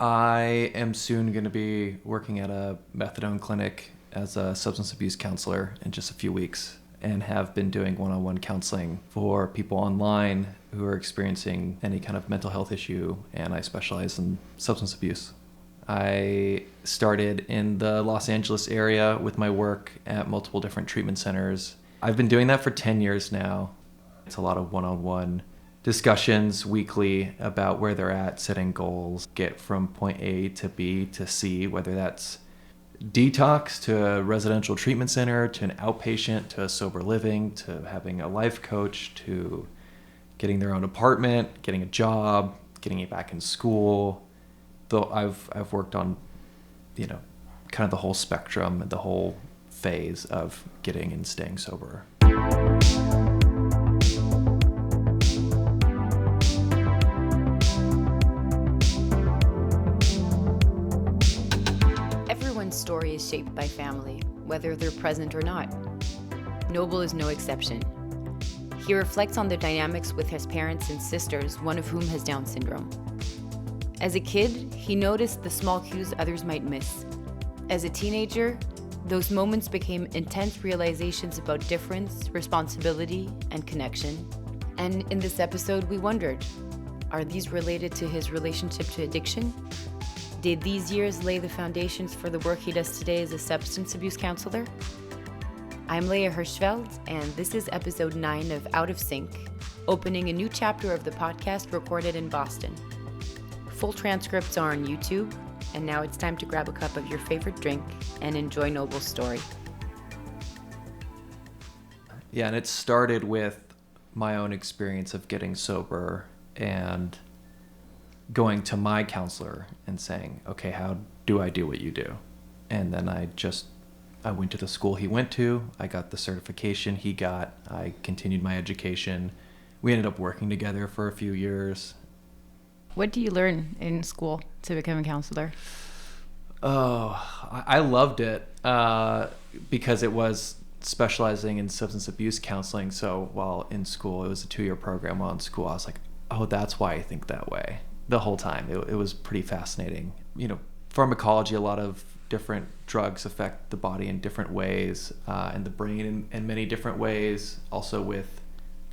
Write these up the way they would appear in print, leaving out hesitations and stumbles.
I am soon going to be working at a methadone clinic as a substance abuse counselor in just a few weeks, and have been doing one-on-one counseling for people online who are experiencing any kind of mental health issue, and I specialize in substance abuse. I started in the Los Angeles area with my work at multiple different treatment centers. I've been doing that for 10 years now. It's a lot of one-on-one discussions weekly about where they're at, setting goals, get from point A to B to C, whether that's detox to a residential treatment center, to an outpatient, to a sober living, to having a life coach, to getting their own apartment, getting a job, getting it back in school. Though I've worked on, kind of the whole spectrum and the whole phase of getting and staying sober. Everyone's story is shaped by family, whether they're present or not. Noble is no exception. He reflects on the dynamics with his parents and sisters, one of whom has Down syndrome. As a kid, he noticed the small cues others might miss. As a teenager, those moments became intense realizations about difference, responsibility, and connection. And in this episode, we wondered, are these related to his relationship to addiction? Did these years lay the foundations for the work he does today as a substance abuse counselor? I'm Léa Hirschfeld, and this is episode 9 of Out of Sync, opening a new chapter of the podcast recorded in Boston. Full transcripts are on YouTube, and now it's time to grab a cup of your favorite drink and enjoy Noble's story. Yeah, and it started with my own experience of getting sober and going to my counselor and saying, okay, how do I do what you do? And then I went to the school he went to, I got the certification he got, I continued my education. We ended up working together for a few years. What do you learn in school to become a counselor? Oh, I loved it because it was specializing in substance abuse counseling. So while in school, it was a 2-year program. While in school, I was like, oh, that's why I think that way the whole time. It was pretty fascinating. Pharmacology, a lot of different drugs affect the body in different ways, and the brain in many different ways. Also with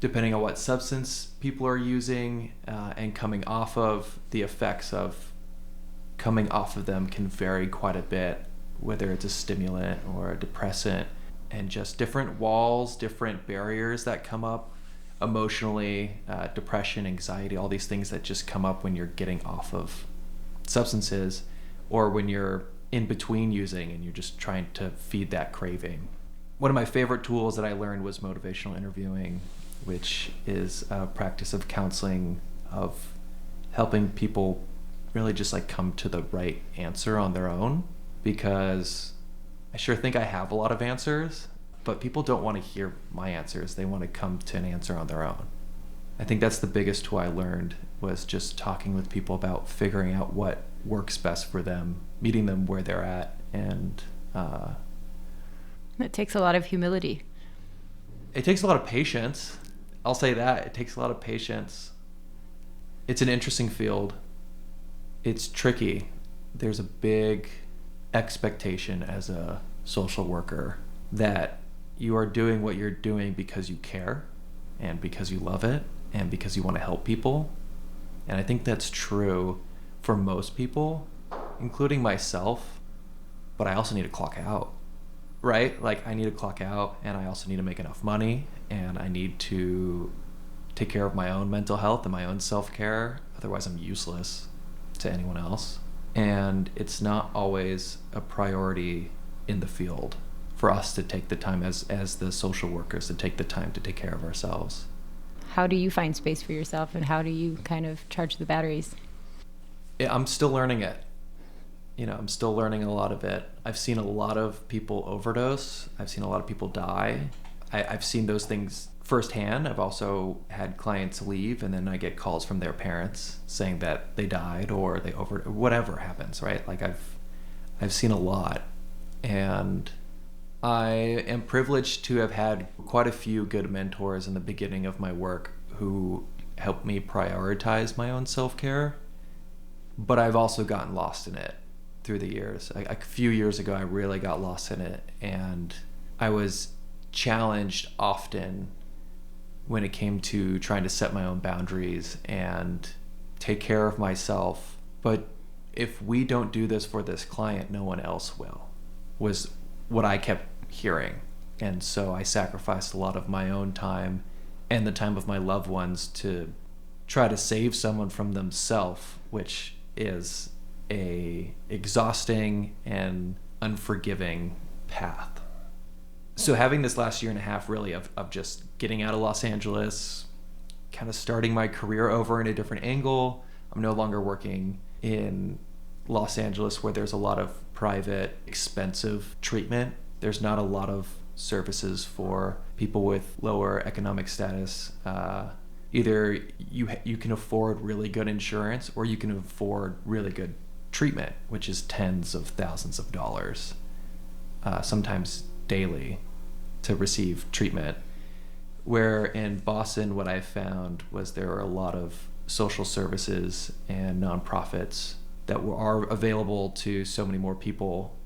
depending on what substance people are using and coming off of, the effects of coming off of them can vary quite a bit, whether it's a stimulant or a depressant, and just different walls, different barriers that come up emotionally, depression, anxiety, all these things that just come up when you're getting off of substances or when you're in between using and you're just trying to feed that craving. One of my favorite tools that I learned was motivational interviewing, which is a practice of counseling, of helping people really just come to the right answer on their own, because I sure think I have a lot of answers, but people don't want to hear my answers. They want to come to an answer on their own. I think that's the biggest tool I learned, was just talking with people about figuring out what works best for them, meeting them where they're at, and it takes a lot of humility. It takes a lot of patience. I'll say that. It takes a lot of patience. It's an interesting field. It's tricky. There's a big expectation as a social worker that you are doing what you're doing because you care and because you love it and because you want to help people. And I think that's true for most people, including myself, but I also need to clock out, right? I need to clock out, and I also need to make enough money, and I need to take care of my own mental health and my own self-care. Otherwise, I'm useless to anyone else. And it's not always a priority in the field for us to take the time as the social workers to take the time to take care of ourselves. How do you find space for yourself, and how do you kind of charge the batteries? I'm still learning it. I'm still learning a lot of it. I've seen a lot of people overdose. I've seen a lot of people die. I've seen those things firsthand. I've also had clients leave, and then I get calls from their parents saying that they died or they whatever happens, right? I've seen a lot, and I am privileged to have had quite a few good mentors in the beginning of my work who helped me prioritize my own self-care. but I've also gotten lost in it through the years. A few years ago, I really got lost in it, and I was challenged often when it came to trying to set my own boundaries and take care of myself. But if we don't do this for this client, no one else will, was what I kept hearing. And so I sacrificed a lot of my own time and the time of my loved ones to try to save someone from themselves, which is a exhausting and unforgiving path. So having this last year and a half really of just getting out of Los Angeles, kind of starting my career over in a different angle. I'm no longer working in Los Angeles where there's a lot of private, expensive treatment. There's not a lot of services for people with lower economic status. Either you can afford really good insurance or you can afford really good treatment, which is tens of thousands of dollars, sometimes daily, to receive treatment. Where in Boston, what I found was there are a lot of social services and nonprofits that are available to so many more people,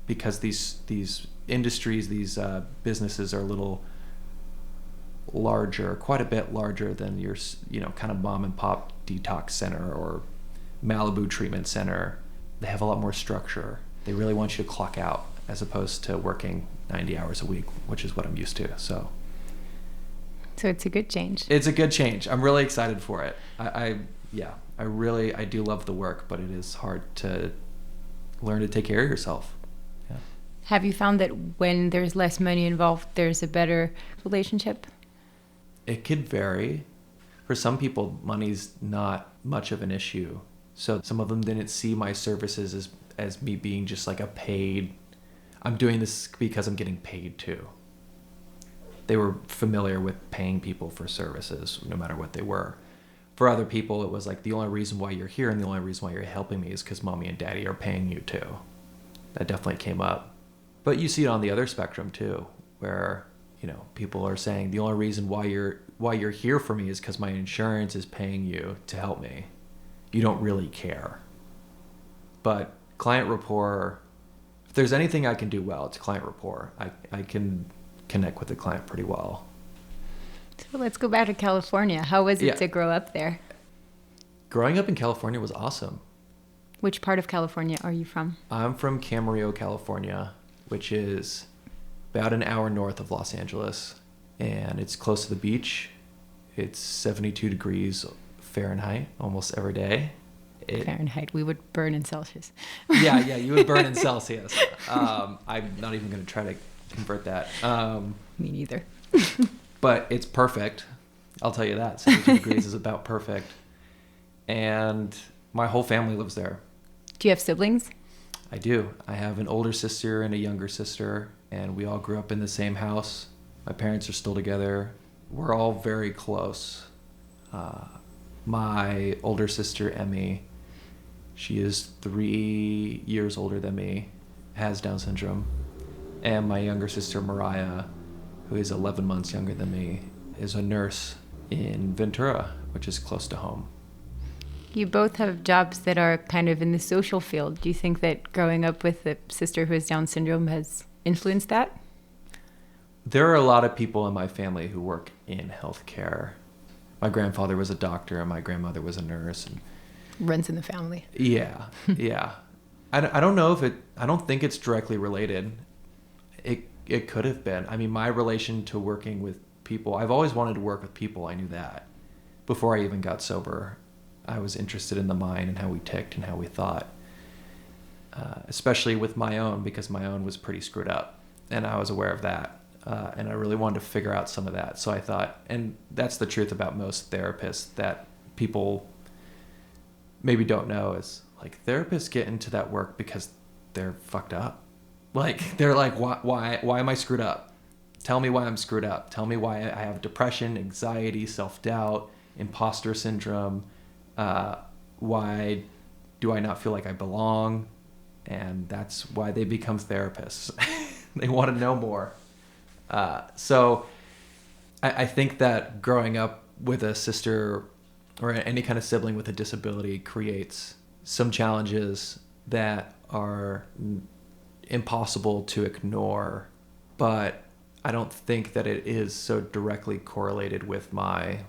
because these industries, these businesses are a little larger, quite a bit larger than your kind of mom and pop detox center or Malibu treatment center. They have a lot more structure. They really want you to clock out as opposed to working 90 hours a week, which is what I'm used to. So it's a good change. It's a good change. I'm really excited for it. I do love the work, but it is hard to learn to take care of yourself. Yeah. Have you found that when there's less money involved, there's a better relationship? It could vary. For some people, money's not much of an issue. So some of them didn't see my services as me being just like a paid, I'm doing this because I'm getting paid too. They were familiar with paying people for services, no matter what they were. For other people, it was like, the only reason why you're here and the only reason why you're helping me is because mommy and daddy are paying you too. That definitely came up. But you see it on the other spectrum too, where, people are saying the only reason why you're here for me is because my insurance is paying you to help me. You don't really care. But client rapport, if there's anything I can do well, it's client rapport. I can connect with the client pretty well. So let's go back to California. How was it to grow up there? Growing up in California was awesome. Which part of California are you from? I'm from Camarillo, California, which is about an hour north of Los Angeles, and it's close to the beach. It's 72 degrees Fahrenheit almost every day. Fahrenheit, we would burn in Celsius. Yeah, you would burn in Celsius. I'm not even going to try to convert that. Me neither. But it's perfect. I'll tell you that. 72 degrees is about perfect. And my whole family lives there. Do you have siblings? I do. I have an older sister and a younger sister, and we all grew up in the same house. My parents are still together. We're all very close. My older sister, Emmy, she is 3 years older than me, has Down syndrome. And my younger sister, Mariah, who is 11 months younger than me, is a nurse in Ventura, which is close to home. You both have jobs that are kind of in the social field. Do you think that growing up with a sister who has Down syndrome has influenced that? There are a lot of people in my family who work in healthcare. My grandfather was a doctor and my grandmother was a nurse. And runs in the family. Yeah. I don't know if I don't think it's directly related. It could have been. I mean, my relation to working with people, I've always wanted to work with people. I knew that before I even got sober. I was interested in the mind and how we ticked and how we thought, especially with my own, because my own was pretty screwed up and I was aware of that. And I really wanted to figure out some of that. So I thought, and that's the truth about most therapists that people maybe don't know, is like therapists get into that work because they're fucked up. Like, they're like, why am I screwed up? Tell me why I'm screwed up. Tell me why I have depression, anxiety, self-doubt, imposter syndrome. Why do I not feel like I belong? And that's why they become therapists. They want to know more. So I think that growing up with a sister or any kind of sibling with a disability creates some challenges that are impossible to ignore, but I don't think that it is so directly correlated with my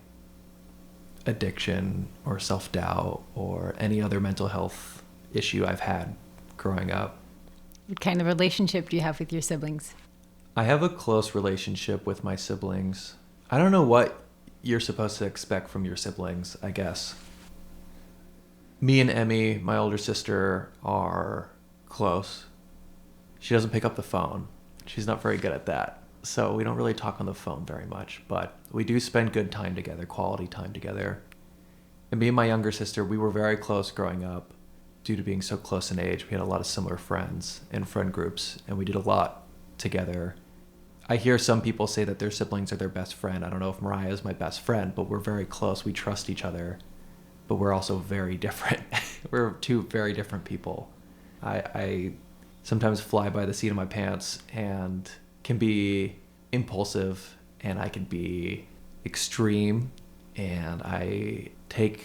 addiction or self-doubt or any other mental health issue I've had growing up. What kind of relationship do you have with your siblings? I have a close relationship with my siblings. I don't know what you're supposed to expect from your siblings, I guess. Me and Emmy, my older sister, are close. She doesn't pick up the phone. She's not very good at that. So we don't really talk on the phone very much, but we do spend good time together, quality time together. And me and my younger sister, we were very close growing up due to being so close in age. We had a lot of similar friends and friend groups, and we did a lot together. I hear some people say that their siblings are their best friend. I don't know if Mariah is my best friend, but we're very close. We trust each other, but we're also very different. We're two very different people. I sometimes fly by the seat of my pants and can be impulsive, and I can be extreme, and I take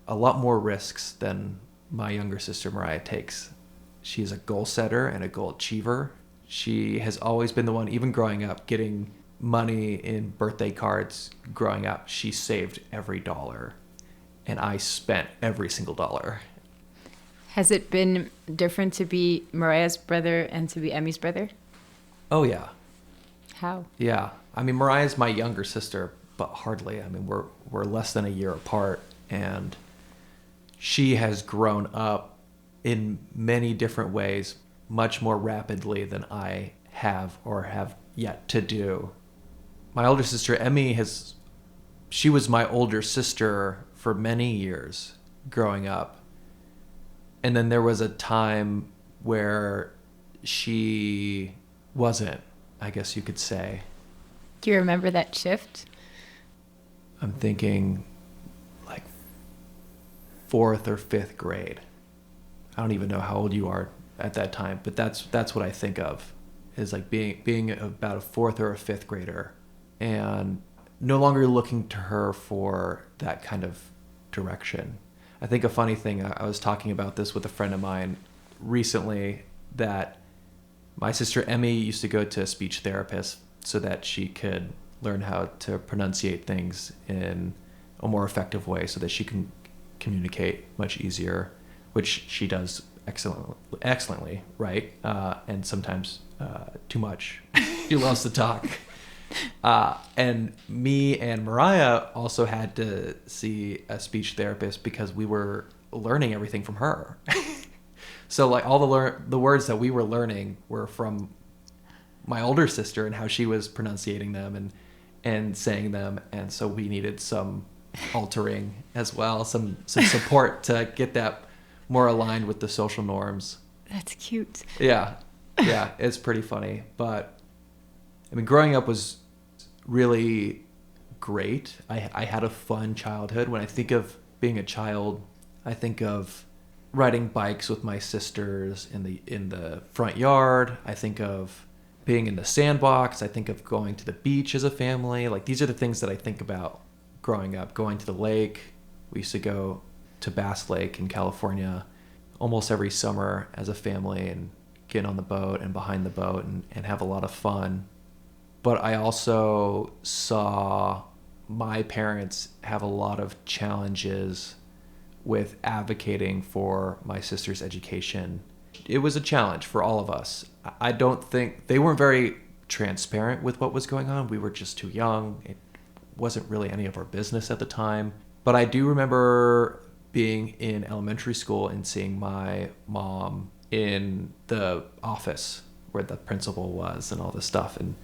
a lot more risks than my younger sister Mariah takes. She's a goal setter and a goal achiever. She has always been the one, even growing up, getting money in birthday cards growing up. She saved every dollar, and I spent every single dollar. Has it been different to be Mariah's brother and to be Emmy's brother? Oh, yeah. How? Yeah. I mean, Mariah's my younger sister, but hardly. I mean, we're less than a year apart, and she has grown up in many different ways, much more rapidly than I have or have yet to do. My older sister, Emmy, she was my older sister for many years growing up. And then there was a time where she wasn't, I guess you could say. Do you remember that shift? I'm thinking like 4th or 5th grade. I don't even know how old you are at that time, but that's what I think of, is like being about a 4th or a 5th grader and no longer looking to her for that kind of direction. I think a funny thing, I was talking about this with a friend of mine recently, that my sister Emmy used to go to a speech therapist so that she could learn how to pronunciate things in a more effective way so that she can communicate much easier, which she does excellently, right? And sometimes too much. She loves to talk. And me and Mariah also had to see a speech therapist because we were learning everything from her. So like all the words that we were learning were from my older sister and how she was pronunciating them and saying them. And so we needed some altering as well, some support to get that more aligned with the social norms. That's cute. Yeah, it's pretty funny. But I mean, growing up was really great. I had a fun childhood. When I think of being a child, I think of riding bikes with my sisters in the front yard. I think of being in the sandbox. I think of going to the beach as a family. Like, these are the things that I think about growing up. Going to the lake. We used to go to Bass Lake in California almost every summer as a family and get on the boat and behind the boat and have a lot of fun. But I also saw my parents have a lot of challenges with advocating for my sister's education. It was a challenge for all of us. I don't think they weren't very transparent with what was going on. We were just too young. It wasn't really any of our business at the time. But I do remember being in elementary school and seeing my mom in the office where the principal was and all this stuff and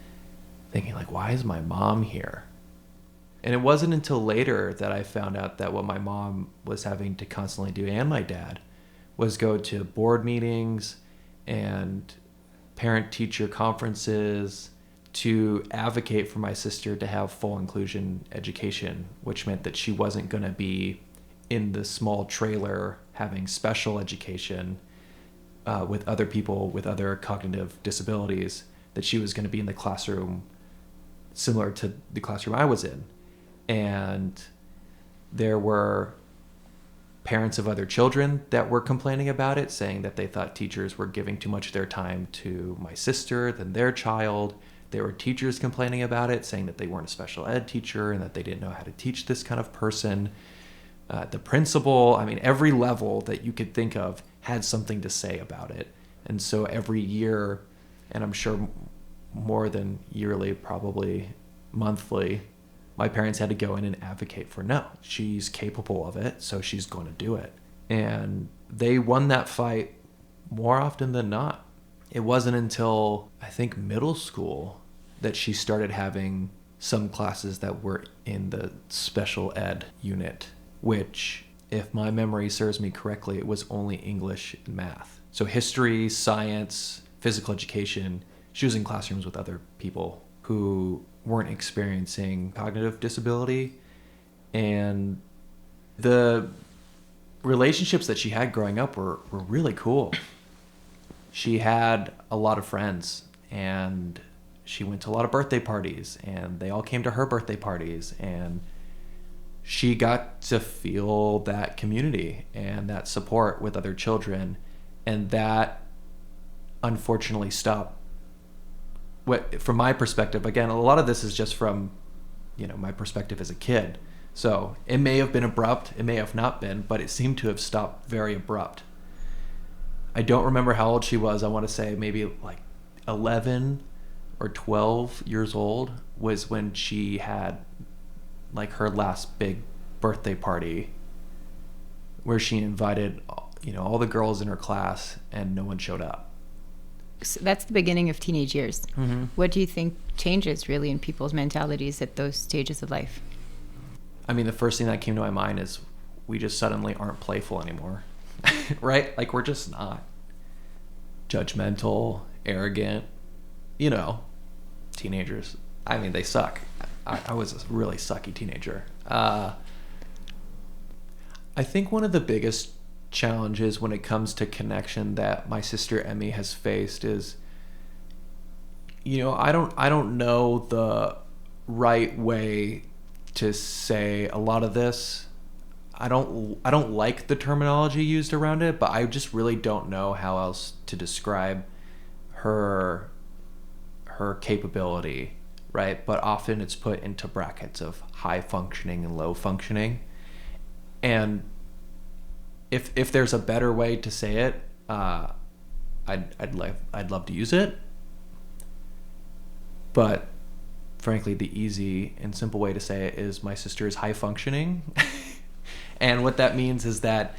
thinking, like, why is my mom here? And it wasn't until later that I found out that what my mom was having to constantly do, and my dad, was go to board meetings and parent-teacher conferences to advocate for my sister to have full inclusion education, which meant that she wasn't going to be in the small trailer having special education with other people with other cognitive disabilities, that she was going to be in the classroom similar to the classroom I was in. And there were parents of other children that were complaining about it, saying that they thought teachers were giving too much of their time to my sister than their child. There were teachers complaining about it, saying that they weren't a special ed teacher and that they didn't know how to teach this kind of person. The principal, I mean, every level that you could think of had something to say about it. And so every year, and I'm sure more than yearly, probably monthly, my parents had to go in and advocate for, no, she's capable of it, so she's going to do it. And they won that fight more often than not. It wasn't until, I think, middle school that she started having some classes that were in the special ed unit, which, if my memory serves me correctly, it was only English and math. So history, science, physical education, she was in classrooms with other people who weren't experiencing cognitive disability. And the relationships that she had growing up were really cool. She had a lot of friends, and she went to a lot of birthday parties, and they all came to her birthday parties, and she got to feel that community and that support with other children. And that unfortunately stopped. From my perspective, again, a lot of this is just from, my perspective as a kid. So it may have been abrupt, it may have not been, but it seemed to have stopped very abrupt. I don't remember how old she was. I want to say maybe like 11 or 12 years old was when she had like her last big birthday party, where she invited, all the girls in her class, and no one showed up. So that's the beginning of teenage years. Mm-hmm. What do you think changes really in people's mentalities at those stages of life? I mean, the first thing that came to my mind is we just suddenly aren't playful anymore, right? Like, we're just not. Judgmental, arrogant, teenagers. I mean, they suck. I was a really sucky teenager. I think one of the biggest challenges when it comes to connection that my sister Emmy has faced is, I don't know the right way to say a lot of this. I don't like the terminology used around it, but I just really don't know how else to describe her capability, right? But often it's put into brackets of high functioning and low functioning. And if there's a better way to say it, I'd love to use it. But frankly, the easy and simple way to say it is my sister is high functioning. And what that means is that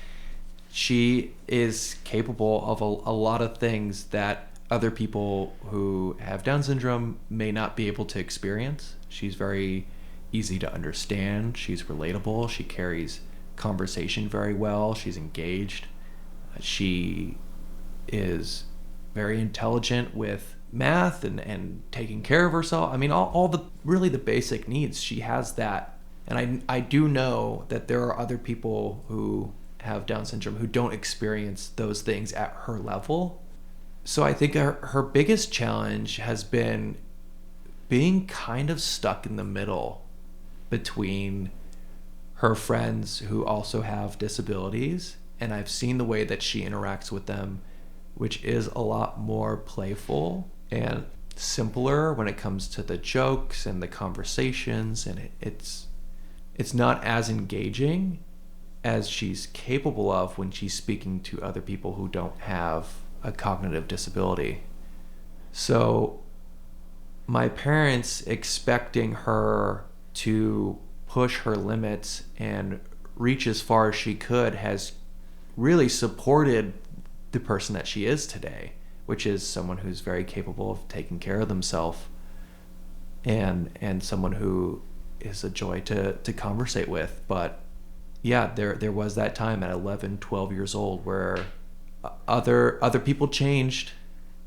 she is capable of a lot of things that other people who have Down syndrome may not be able to experience. She's very easy to understand. She's relatable. She carries conversation very well. She's engaged. She is very intelligent with math and taking care of herself. I mean, all the really the basic needs. She has that. And I do know that there are other people who have Down syndrome who don't experience those things at her level. So I think her biggest challenge has been being kind of stuck in the middle between her friends who also have disabilities, and I've seen the way that she interacts with them, which is a lot more playful and simpler when it comes to the jokes and the conversations, and it's not as engaging as she's capable of when she's speaking to other people who don't have a cognitive disability. So my parents expecting her to push her limits and reach as far as she could has really supported the person that she is today, which is someone who's very capable of taking care of themselves and someone who is a joy to conversate with. But yeah, there was that time at 11, 12 years old where other people changed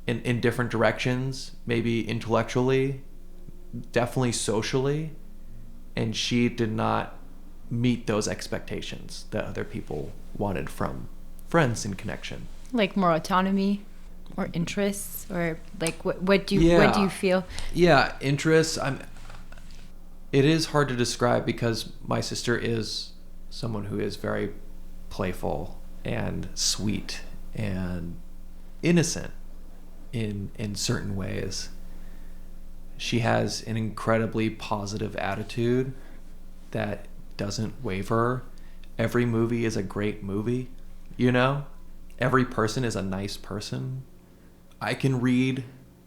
in different directions, maybe intellectually, definitely socially, and she did not meet those expectations that other people wanted from friends and connection. Like more autonomy or interests, or like what do you feel? Yeah, interests. It is hard to describe because my sister is someone who is very playful and sweet and innocent in certain ways. She has an incredibly positive attitude that doesn't waver. Every movie is a great movie, you know? Every person is a nice person. I can read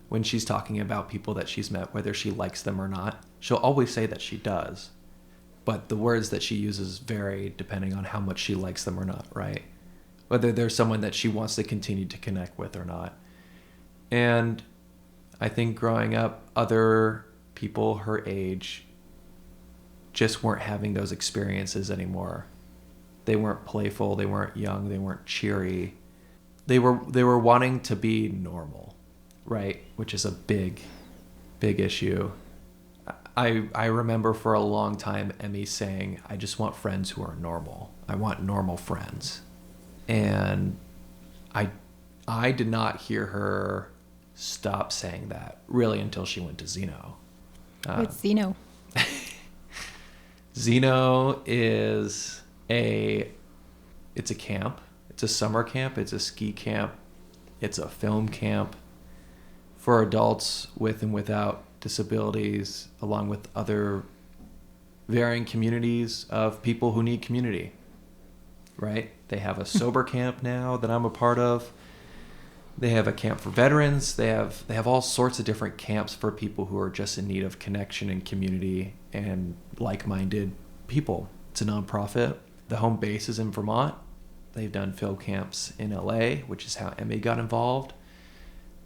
when she's talking about people that she's met, whether she likes them or not. She'll always say that she does, but the words that she uses vary depending on how much she likes them or not, right? Whether there's someone that she wants to continue to connect with or not. And I think growing up, other people her age just weren't having those experiences anymore. They weren't playful, they weren't young, they weren't cheery. They were wanting to be normal, right? Which is a big issue. I remember for a long time Emmy saying, I just want friends who are normal. I want normal friends. And I did not hear her stop saying that really until she went to Zeno. What's Zeno? Zeno is it's a camp. It's a summer camp. It's a ski camp. It's a film camp for adults with and without disabilities, along with other varying communities of people who need community, right? They have a sober camp now that I'm a part of. They have a camp for veterans. They have all sorts of different camps for people who are just in need of connection and community and like-minded people. It's a nonprofit. The home base is in Vermont. They've done film camps in LA, which is how Emmy got involved.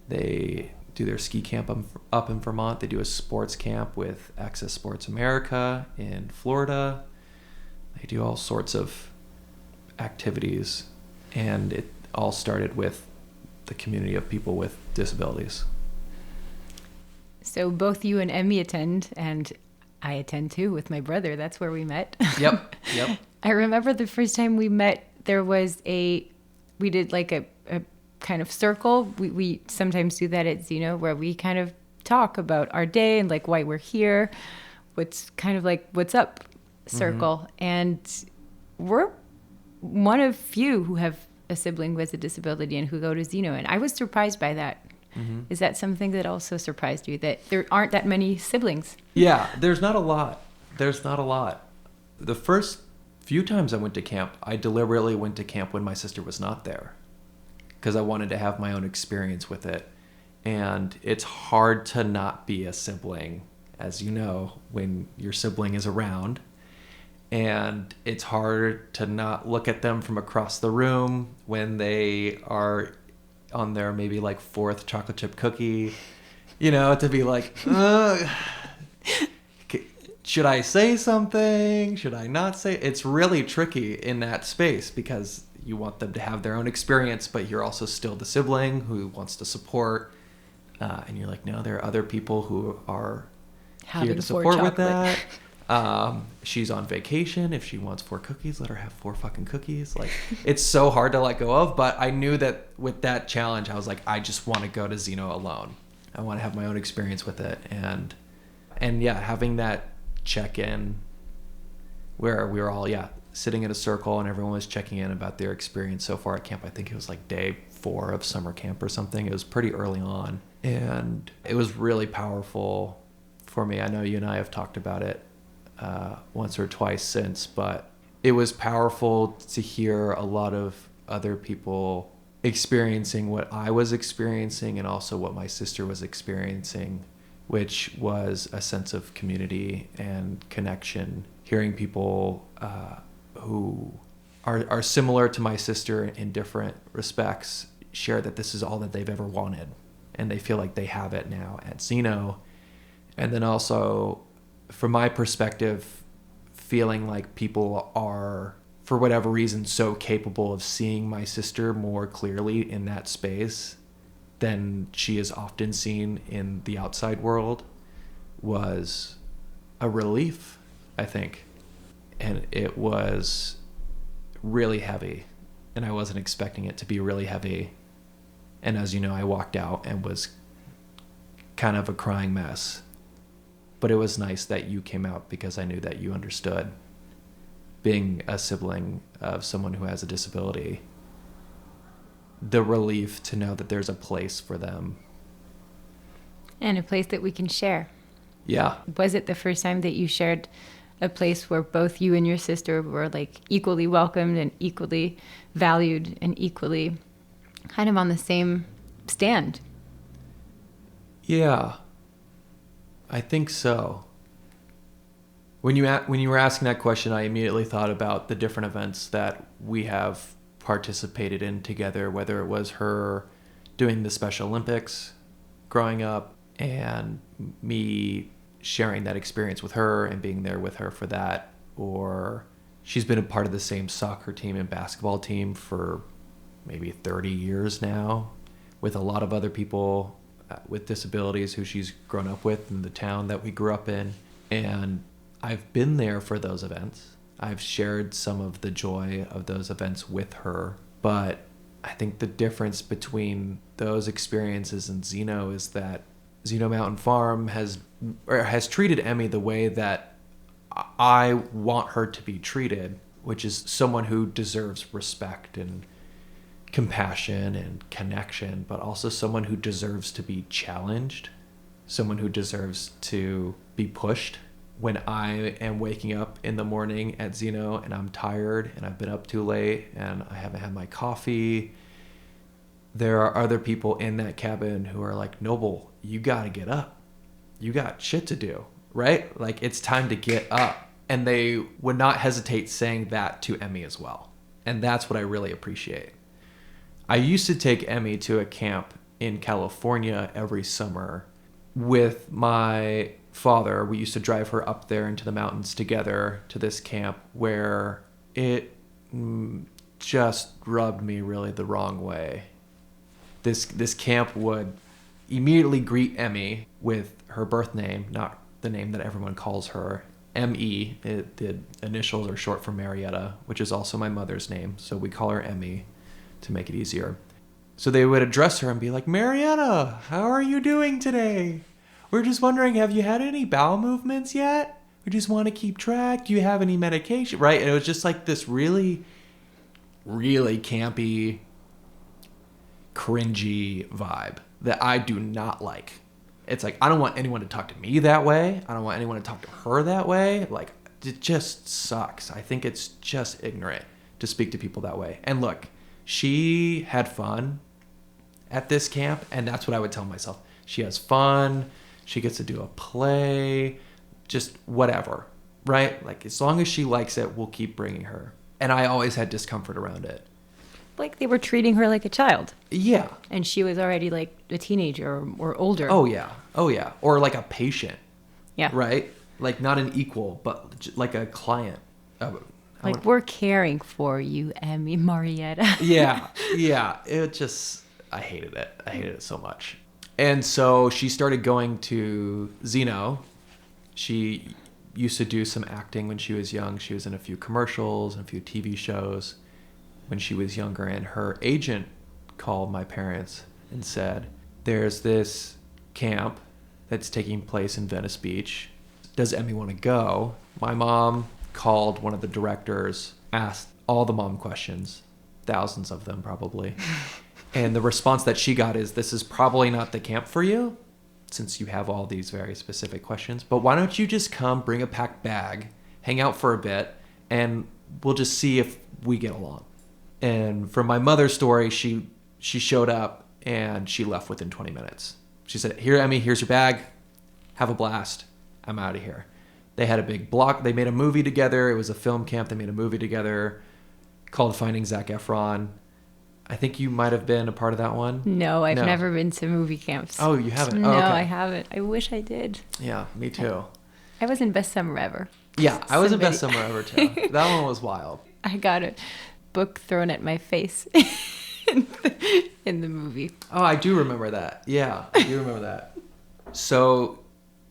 They do their ski camp up in Vermont. They do a sports camp with Access Sports America in Florida. They do all sorts of activities, and it all started with the community of people with disabilities. So both you and Emmy attend, and I attend too with my brother. That's where we met. Yep. I remember the first time we met, we did like a kind of circle. We sometimes do that at Zeno, where we kind of talk about our day and like why we're here, what's kind of like what's up circle. Mm-hmm. And we're one of few who have a sibling with a disability and who go to Zeno. And I was surprised by that. Mm-hmm. Is that something that also surprised you, that there aren't that many siblings? Yeah, there's not a lot. The first few times I went to camp, I deliberately went to camp when my sister was not there because I wanted to have my own experience with it. And it's hard to not be a sibling, as you know, when your sibling is around. And it's hard to not look at them from across the room when they are on their maybe like fourth chocolate chip cookie, to be like, should I say something? Should I not say? It's really tricky in that space because you want them to have their own experience, but you're also still the sibling who wants to support. And you're like, no, there are other people who are here to support with that. She's on vacation. If she wants 4 cookies, let her have 4 fucking cookies. Like, it's so hard to let go of, but I knew that with that challenge, I was like, I just want to go to Zeno alone. I want to have my own experience with it. And yeah, having that check-in where we were all, sitting in a circle and everyone was checking in about their experience so far at camp. I think it was like day 4 of summer camp or something. It was pretty early on. And it was really powerful for me. I know you and I have talked about it once or twice since, but it was powerful to hear a lot of other people experiencing what I was experiencing and also what my sister was experiencing, which was a sense of community and connection. Hearing people who are similar to my sister in different respects share that this is all that they've ever wanted, and they feel like they have it now at Zeno. And then also, from my perspective, feeling like people are, for whatever reason, so capable of seeing my sister more clearly in that space than she is often seen in the outside world was a relief, I think. And it was really heavy, and I wasn't expecting it to be really heavy. And as you know, I walked out and was kind of a crying mess. But it was nice that you came out because I knew that you understood. being a sibling of someone who has a disability, the relief to know that there's a place for them. And a place that we can share. Yeah. Was it the first time that you shared a place where both you and your sister were like equally welcomed and equally valued and equally kind of on the same stand? Yeah, I think so. When you were asking that question, I immediately thought about the different events that we have participated in together, whether it was her doing the Special Olympics growing up and me sharing that experience with her and being there with her for that, or she's been a part of the same soccer team and basketball team for maybe 30 years now with a lot of other people with disabilities who she's grown up with in the town that we grew up in. And I've been there for those events. I've shared some of the joy of those events with her. But I think the difference between those experiences and Zeno is that Zeno Mountain Farm has treated Emmy the way that I want her to be treated, which is someone who deserves respect and compassion and connection, but also someone who deserves to be challenged, someone who deserves to be pushed. When I am waking up in the morning at Zeno and I'm tired and I've been up too late and I haven't had my coffee, there are other people in that cabin who are like, Noble, you got to get up. You got shit to do, right? Like, it's time to get up. And they would not hesitate saying that to Emmy as well. And that's what I really appreciate. I used to take Emmy to a camp in California every summer with my father. We used to drive her up there into the mountains together to this camp where it just rubbed me really the wrong way. This camp would immediately greet Emmy with her birth name, not the name that everyone calls her, M.E. The initials are short for Marietta, which is also my mother's name, so we call her Emmy to make it easier. So they would address her and be like, Marietta, how are you doing today? We're just wondering, have you had any bowel movements yet? We just want to keep track. Do you have any medication? Right? And it was just like this really, really campy, cringy vibe that I do not like. It's like, I don't want anyone to talk to me that way. I don't want anyone to talk to her that way. Like, it just sucks. I think it's just ignorant to speak to people that way. And look, she had fun at this camp, and that's what I would tell myself. She has fun. She gets to do a play, just whatever, right? Like, as long as she likes it, we'll keep bringing her. And I always had discomfort around it. Like they were treating her like a child. Yeah. And she was already like a teenager or older. Oh, yeah. Oh, yeah. Or like a patient. Yeah. Right? Like not an equal, but like a client. Like, we're caring for you, Emmy Marietta. Yeah. Yeah. It just, I hated it. I hated it so much. And so she started going to Zeno. She used to do some acting when she was young. She was in a few commercials and a few TV shows when she was younger, and her agent called my parents and said, there's this camp that's taking place in Venice Beach. Does Emmy want to go? My mom called one of the directors, asked all the mom questions, thousands of them probably. And the response that she got is, this is probably not the camp for you, since you have all these very specific questions, but why don't you just come, bring a packed bag, hang out for a bit, and we'll just see if we get along. And from my mother's story, she showed up and she left within 20 minutes. She said, here, Emmy, here's your bag. Have a blast. I'm out of here. They had a big block. They made a movie together. It was a film camp. They made a movie together called Finding Zac Efron. I think you might have been a part of that one. No, I've never been to movie camps. Oh, you haven't? No, oh, okay. I haven't. I wish I did. Yeah, me too. I was in Best Summer Ever. Yeah, I was in Best Summer Ever too. That one was wild. I got a book thrown at my face in the movie. Oh, I do remember that. Yeah, I do remember that. So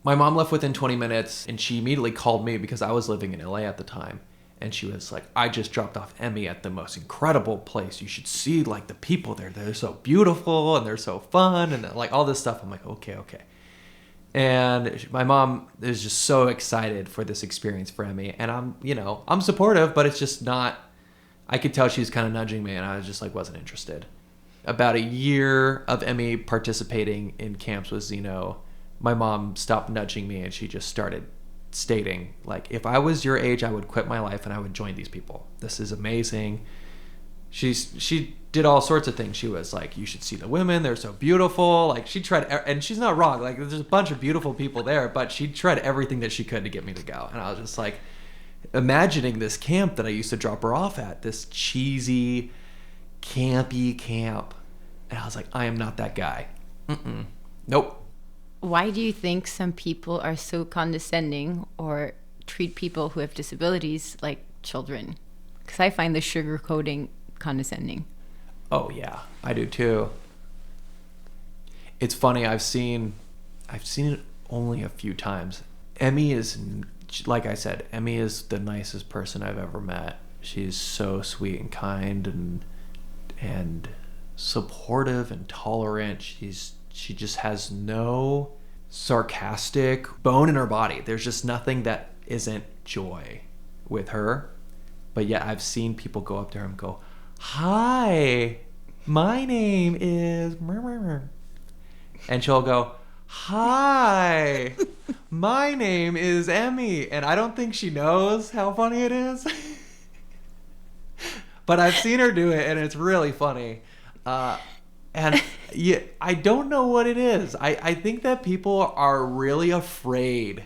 my mom left within 20 minutes, and she immediately called me because I was living in LA at the time. And she was like, I just dropped off Emmy at the most incredible place. You should see like the people there. They're so beautiful and they're so fun and like all this stuff. I'm like, okay. And my mom is just so excited for this experience for Emmy. And I'm supportive, but it's just not, I could tell she's kind of nudging me, and I was just like, wasn't interested. About a year of Emmy participating in camps with Zeno, my mom stopped nudging me and she just started stating, like, if I was your age, I would quit my life and I would join these people. This is amazing. She did all sorts of things. She was like, you should see the women, they're so beautiful. Like, she tried, and she's not wrong, like, there's a bunch of beautiful people there, but she tried everything that she could to get me to go. And I was just like imagining this camp that I used to drop her off at, this cheesy campy camp, and I was like, I am not that guy. Nope. Why do you think some people are so condescending or treat people who have disabilities like children? Because I find the sugarcoating condescending. Oh yeah, I do too. It's funny, I've seen it only a few times. Emmy is, like I said, Emmy is the nicest person I've ever met. She's so sweet and kind and supportive and tolerant. She just has no sarcastic bone in her body. There's just nothing that isn't joy with her. But yet I've seen people go up to her and go, hi, my name is... And she'll go, hi, my name is Emmy. And I don't think she knows how funny it is. But I've seen her do it, and it's really funny. And yeah, I don't know what it is. I think that people are really afraid,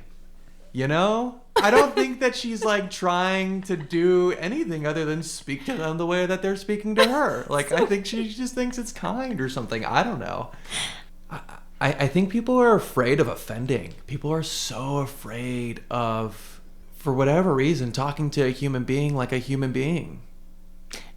you know? I don't think that she's like trying to do anything other than speak to them the way that they're speaking to her. Like, I think she just thinks it's kind or something. I don't know. I think people are afraid of offending. People are so afraid of, for whatever reason, talking to a human being like a human being.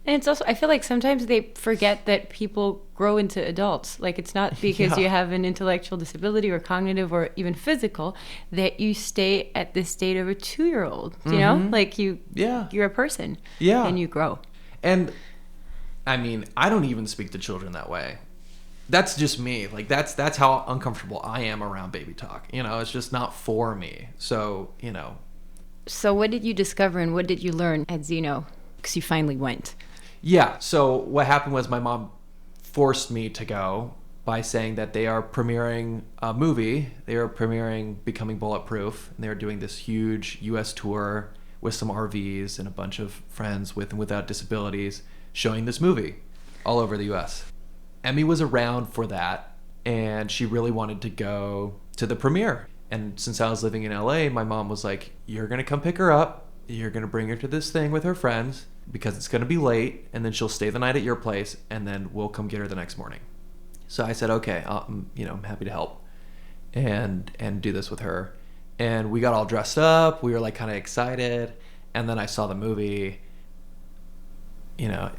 And it's also, I feel like sometimes they forget that people grow into adults. Like, it's not because you have an intellectual disability or cognitive or even physical that you stay at the state of a 2-year-old, you know? Like, you're a person. Yeah. And you grow. And, I mean, I don't even speak to children that way. That's just me. Like, that's how uncomfortable I am around baby talk. You know, it's just not for me. So, you know. So what did you discover and what did you learn at Zeno? Because you finally went. Yeah, so what happened was my mom forced me to go by saying that they are premiering a movie. They are premiering Becoming Bulletproof, and they're doing this huge U.S. tour with some RVs and a bunch of friends with and without disabilities showing this movie all over the U.S. Emmy was around for that, and she really wanted to go to the premiere. And since I was living in L.A., my mom was like, you're going to come pick her up. You're going to bring her to this thing with her friends, because it's going to be late, and then she'll stay the night at your place, and then we'll come get her the next morning. So I said, okay, I'm happy to help and do this with her. And we got all dressed up. We were like kind of excited. And then I saw the movie. You know,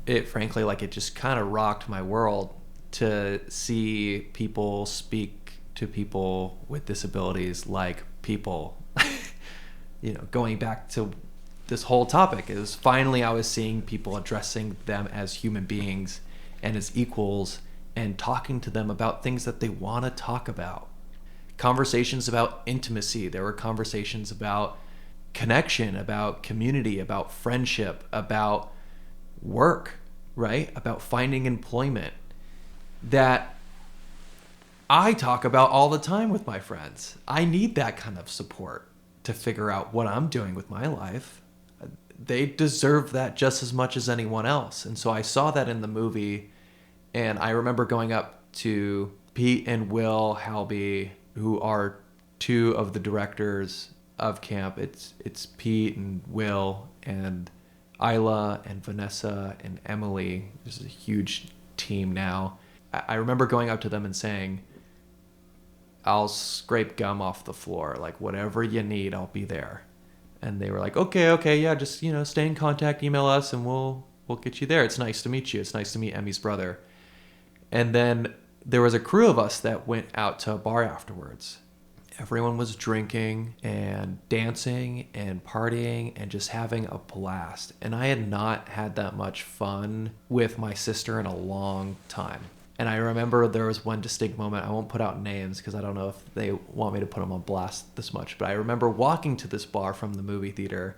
it frankly, like, it just kind of rocked my world to see people speak to people with disabilities like people. You know, going back to this whole topic is finally I was seeing people addressing them as human beings and as equals and talking to them about things that they want to talk about. Conversations about intimacy. There were conversations about connection, about community, about friendship, about work, right? About finding employment that I talk about all the time with my friends. I need that kind of support to figure out what I'm doing with my life. They deserve that just as much as anyone else. And so I saw that in the movie, and I remember going up to Pete and Will Halby, who are two of the directors of camp. It's Pete and Will and Isla and Vanessa and Emily. There's a huge team now. I remember going up to them and saying, I'll scrape gum off the floor. Like, whatever you need, I'll be there. And they were like, okay, yeah, just, you know, stay in contact, email us, and we'll get you there. It's nice to meet you. It's nice to meet Emmy's brother. And then there was a crew of us that went out to a bar afterwards. Everyone was drinking and dancing and partying and just having a blast. And I had not had that much fun with my sister in a long time. And I remember there was one distinct moment. I won't put out names because I don't know if they want me to put them on blast this much. But I remember walking to this bar from the movie theater,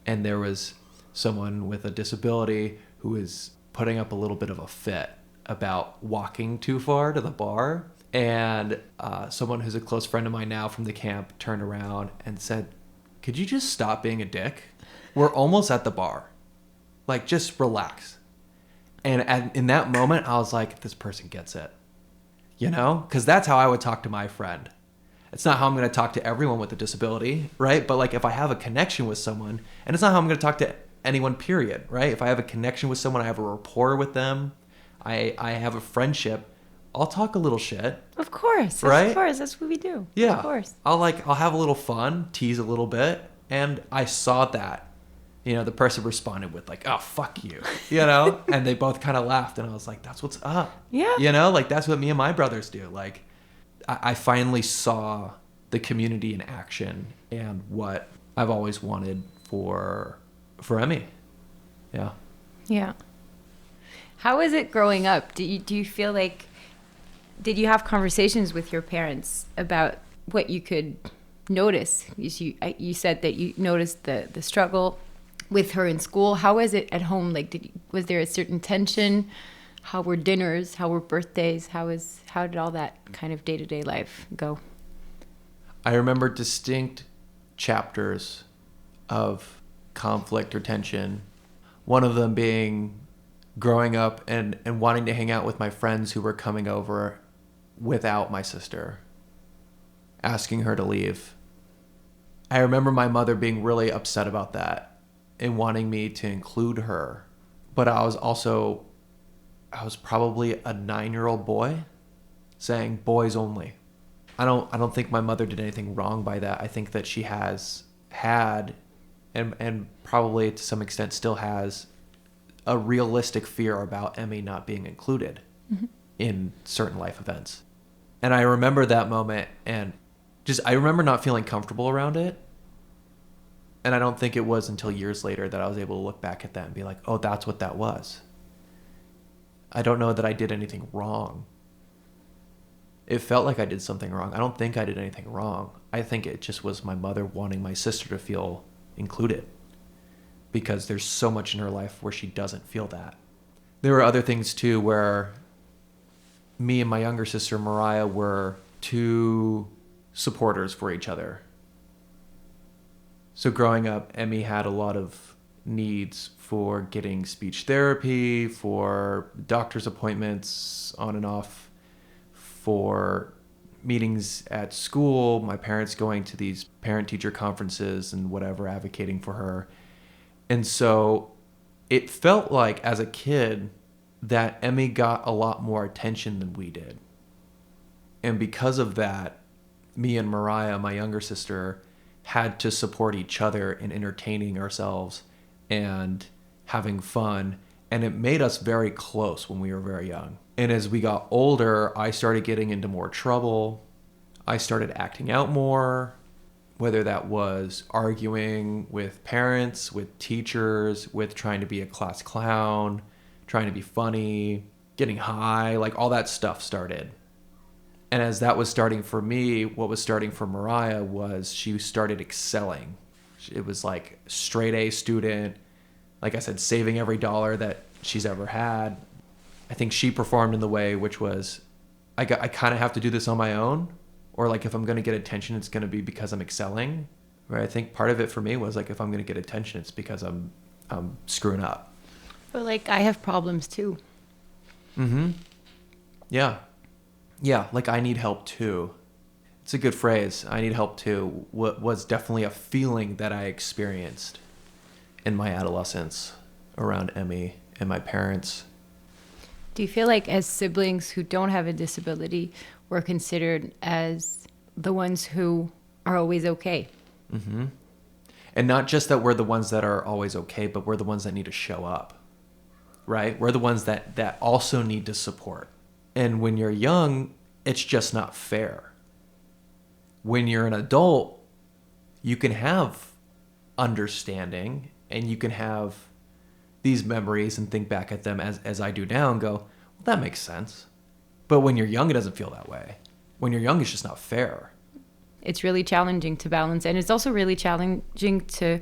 and there was someone with a disability who was putting up a little bit of a fit about walking too far to the bar. And someone who's a close friend of mine now from the camp turned around and said, "Could you just stop being a dick? We're almost at the bar. Like, just relax." And in that moment, I was like, this person gets it, you know? Because that's how I would talk to my friend. It's not how I'm going to talk to everyone with a disability, right? But like if I have a connection with someone, and it's not how I'm going to talk to anyone, period, right? If I have a connection with someone, I have a rapport with them, I have a friendship, I'll talk a little shit. Of course. Right? Of course. That's what we do. Yeah. Of course. I'll have a little fun, tease a little bit. And I saw that. You know, the person responded with like, "Oh, fuck you," you know? And they both kind of laughed. And I was like, that's what's up. Yeah. You know, like that's what me and my brothers do. Like I finally saw the community in action and what I've always wanted for Emmy. Yeah. Yeah. How is it growing up? Do you feel like, did you have conversations with your parents about what you could notice? You said that you noticed the struggle with her in school. How is it at home? Like, was there a certain tension? How were dinners? How were birthdays? How did all that kind of day-to-day life go? I remember distinct chapters of conflict or tension. One of them being growing up and wanting to hang out with my friends who were coming over without my sister, asking her to leave. I remember my mother being really upset about that and wanting me to include her. But I was probably a 9-year-old boy saying boys only. I don't think my mother did anything wrong by that. I think that she has had and probably to some extent still has a realistic fear about Emmy not being included in certain life events. And I remember that moment and I remember not feeling comfortable around it. And I don't think it was until years later that I was able to look back at that and be like, oh, that's what that was. I don't know that I did anything wrong. It felt like I did something wrong. I don't think I did anything wrong. I think it just was my mother wanting my sister to feel included because there's so much in her life where she doesn't feel that. There were other things too where me and my younger sister, Mariah, were two supporters for each other. So growing up, Emmy had a lot of needs for getting speech therapy, for doctor's appointments on and off, for meetings at school, my parents going to these parent-teacher conferences and whatever, advocating for her. And so it felt like as a kid that Emmy got a lot more attention than we did. And because of that, me and Mariah, my younger sister, had to support each other in entertaining ourselves and having fun. And it made us very close when we were very young. And as we got older, I started getting into more trouble. I started acting out more, whether that was arguing with parents, with teachers, with trying to be a class clown, trying to be funny, getting high, like all that stuff started. And as that was starting for me, what was starting for Mariah was she started excelling. It was like straight A student, like I said, saving every dollar that she's ever had. I think she performed in the way which was, I kind of have to do this on my own, or like if I'm going to get attention, it's going to be because I'm excelling. Right? I think part of it for me was like if I'm going to get attention, it's because I'm screwing up. But like I have problems too. Mm-hmm. Yeah. Yeah, like I need help too. It's a good phrase. I need help too. What was definitely a feeling that I experienced in my adolescence around Emmy and my parents. Do you feel like as siblings who don't have a disability, we're considered as the ones who are always okay? Mm-hmm. And not just that we're the ones that are always okay, but we're the ones that need to show up, right? We're the ones that also need to support. And when you're young, it's just not fair. When you're an adult, you can have understanding and you can have these memories and think back at them as I do now and go, well, that makes sense. But when you're young, it doesn't feel that way. When you're young, it's just not fair. It's really challenging to balance. And it's also really challenging to,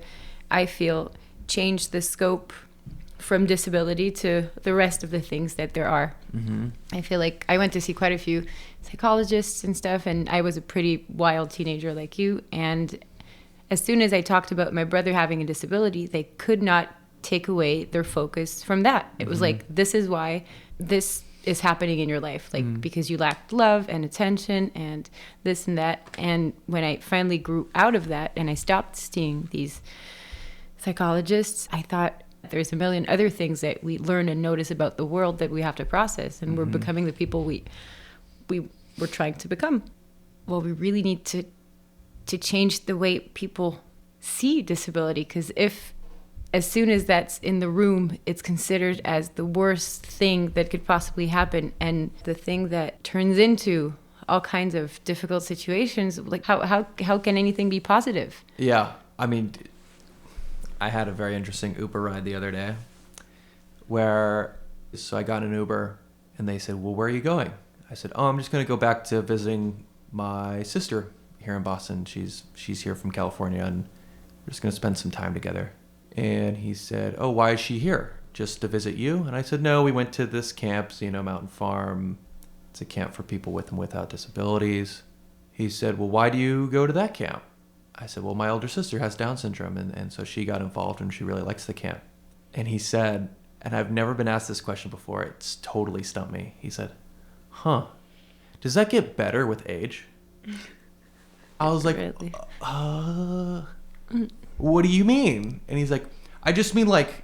I feel, change the scope from disability to the rest of the things that there are. Mm-hmm. I feel like I went to see quite a few psychologists and stuff, and I was a pretty wild teenager like you. And as soon as I talked about my brother having a disability, they could not take away their focus from that. It was like, this is why this is happening in your life, like because you lacked love and attention and this and that. And when I finally grew out of that and I stopped seeing these psychologists, I thought there's a million other things that we learn and notice about the world that we have to process, and we're becoming the people we were trying to become. Well, we really need to change the way people see disability, because if as soon as that's in the room, it's considered as the worst thing that could possibly happen, and the thing that turns into all kinds of difficult situations. Like how can anything be positive? Yeah, I mean, I had a very interesting Uber ride the other day, so I got an Uber, and they said, "Well, where are you going?" I said, "Oh, I'm just going to go back to visiting my sister here in Boston. She's here from California, and we're just going to spend some time together." And he said, "Oh, why is she here? Just to visit you?" And I said, "No, we went to this camp, Mountain Farm. It's a camp for people with and without disabilities." He said, "Well, why do you go to that camp?" I said, "Well, my older sister has Down syndrome, and so she got involved, and she really likes the camp." And he said, and I've never been asked this question before, it's totally stumped me. He said, "Huh, does that get better with age?" I was like, Really? What do you mean? And he's like, "I just mean like,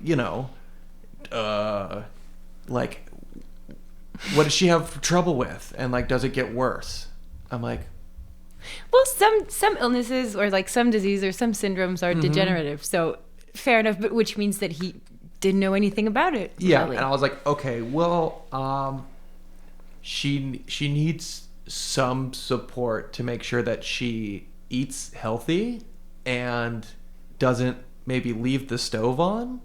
like, what does she have trouble with? And like, does it get worse?" I'm like, well, some illnesses or like some disease or some syndromes are degenerative. So fair enough, but which means that he didn't know anything about it. yeah. Really. And I was like, okay, well, she needs some support to make sure that she eats healthy and doesn't maybe leave the stove on.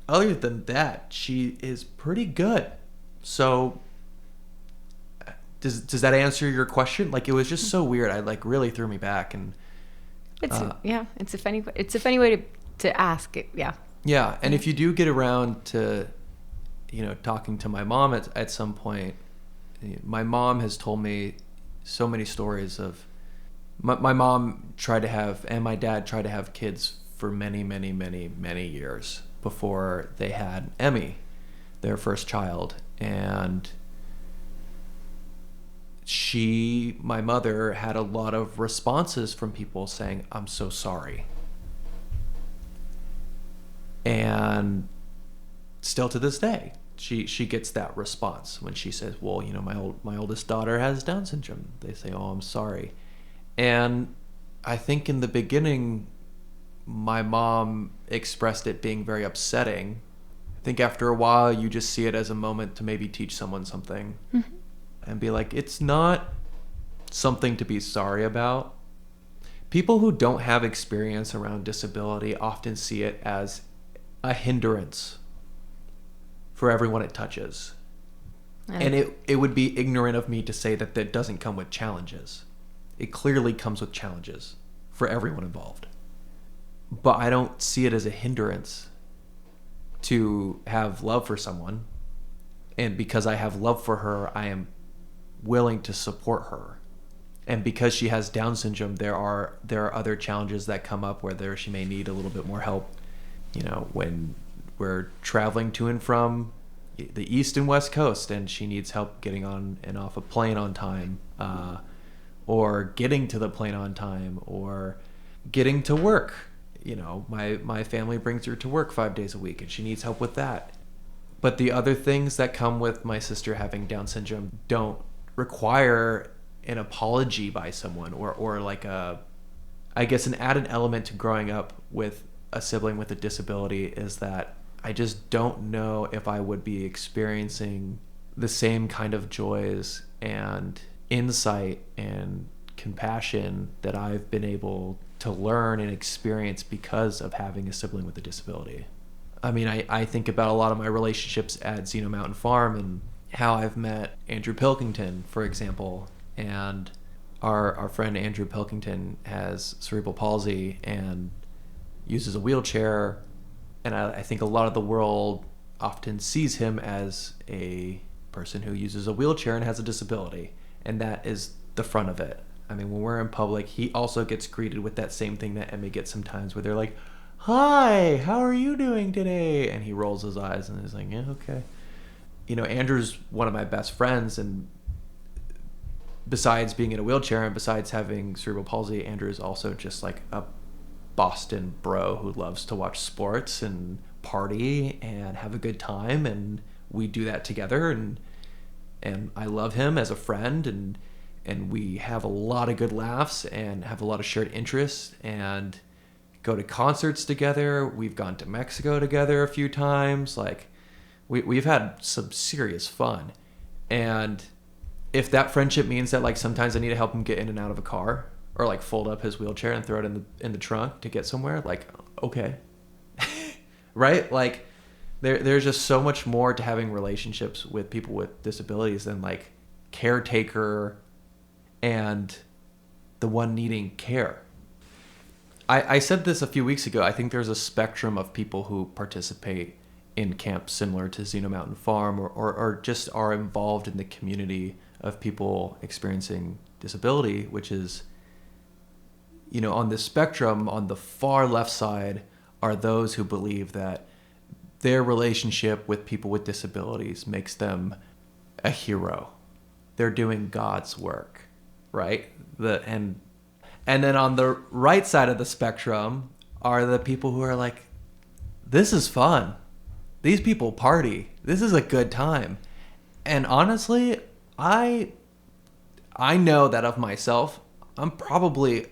Other than that, she is pretty good. So does that answer your question? Like, it was just so weird. I like really threw me back. And it's a funny way to ask it. Yeah. Yeah, and if you do get around to talking to my mom at some point, my mom has told me so many stories of my mom tried to have, and my dad tried to have kids for many, many, many, many years before they had Emmy, their first child. And my mother had a lot of responses from people saying, "I'm so sorry." And still to this day, she gets that response when she says, "Well, my oldest daughter has Down syndrome." They say, "Oh, I'm sorry." And I think in the beginning, my mom expressed it being very upsetting. I think after a while, you just see it as a moment to maybe teach someone something and be like, it's not something to be sorry about. People who don't have experience around disability often see it as a hindrance for everyone it touches. And it would be ignorant of me to say that doesn't come with challenges. It clearly comes with challenges for everyone involved. But I don't see it as a hindrance to have love for someone. And because I have love for her, I am willing to support her. And because she has Down syndrome, there are other challenges that come up where she may need a little bit more help. When we're traveling to and from the East and West Coast, and she needs help getting on and off a plane on time, or getting to the plane on time, or getting to work. My family brings her to work 5 days a week, and she needs help with that. But the other things that come with my sister having Down syndrome don't require an apology by someone, or like an added element to growing up with a sibling with a disability is that I just don't know if I would be experiencing the same kind of joys and insight and compassion that I've been able to learn and experience because of having a sibling with a disability. I mean, I think about a lot of my relationships at Mountain Farm, and how I've met Andrew Pilkington, for example, and our friend Andrew Pilkington has cerebral palsy and uses a wheelchair, and I think a lot of the world often sees him as a person who uses a wheelchair and has a disability, and that is the front of it. I mean, when we're in public, he also gets greeted with that same thing that Emmy gets sometimes, where they're like, "Hi, how are you doing today?" And he rolls his eyes and is like, "Yeah, okay." You know, Andrew's one of my best friends, and besides being in a wheelchair and besides having cerebral palsy, Andrew is also just like a Boston bro who loves to watch sports and party and have a good time, and we do that together, and I love him as a friend, and we have a lot of good laughs and have a lot of shared interests and go to concerts together. We've gone to Mexico together a few times. Like we've had some serious fun. And if that friendship means that like sometimes I need to help him get in and out of a car or like fold up his wheelchair and throw it in the trunk to get somewhere, like, okay. Right? Like there's just so much more to having relationships with people with disabilities than like caretaker and the one needing care. I said this a few weeks ago. I think there's a spectrum of people who participate in camps similar to Zeno Mountain Farm or just are involved in the community of people experiencing disability, which is, you know, on this spectrum, on the far left side are those who believe that their relationship with people with disabilities makes them a hero. They're doing God's work, right? And then on the right side of the spectrum are the people who are like, this is fun. These people party. This is a good time. And honestly, I know that of myself, I'm probably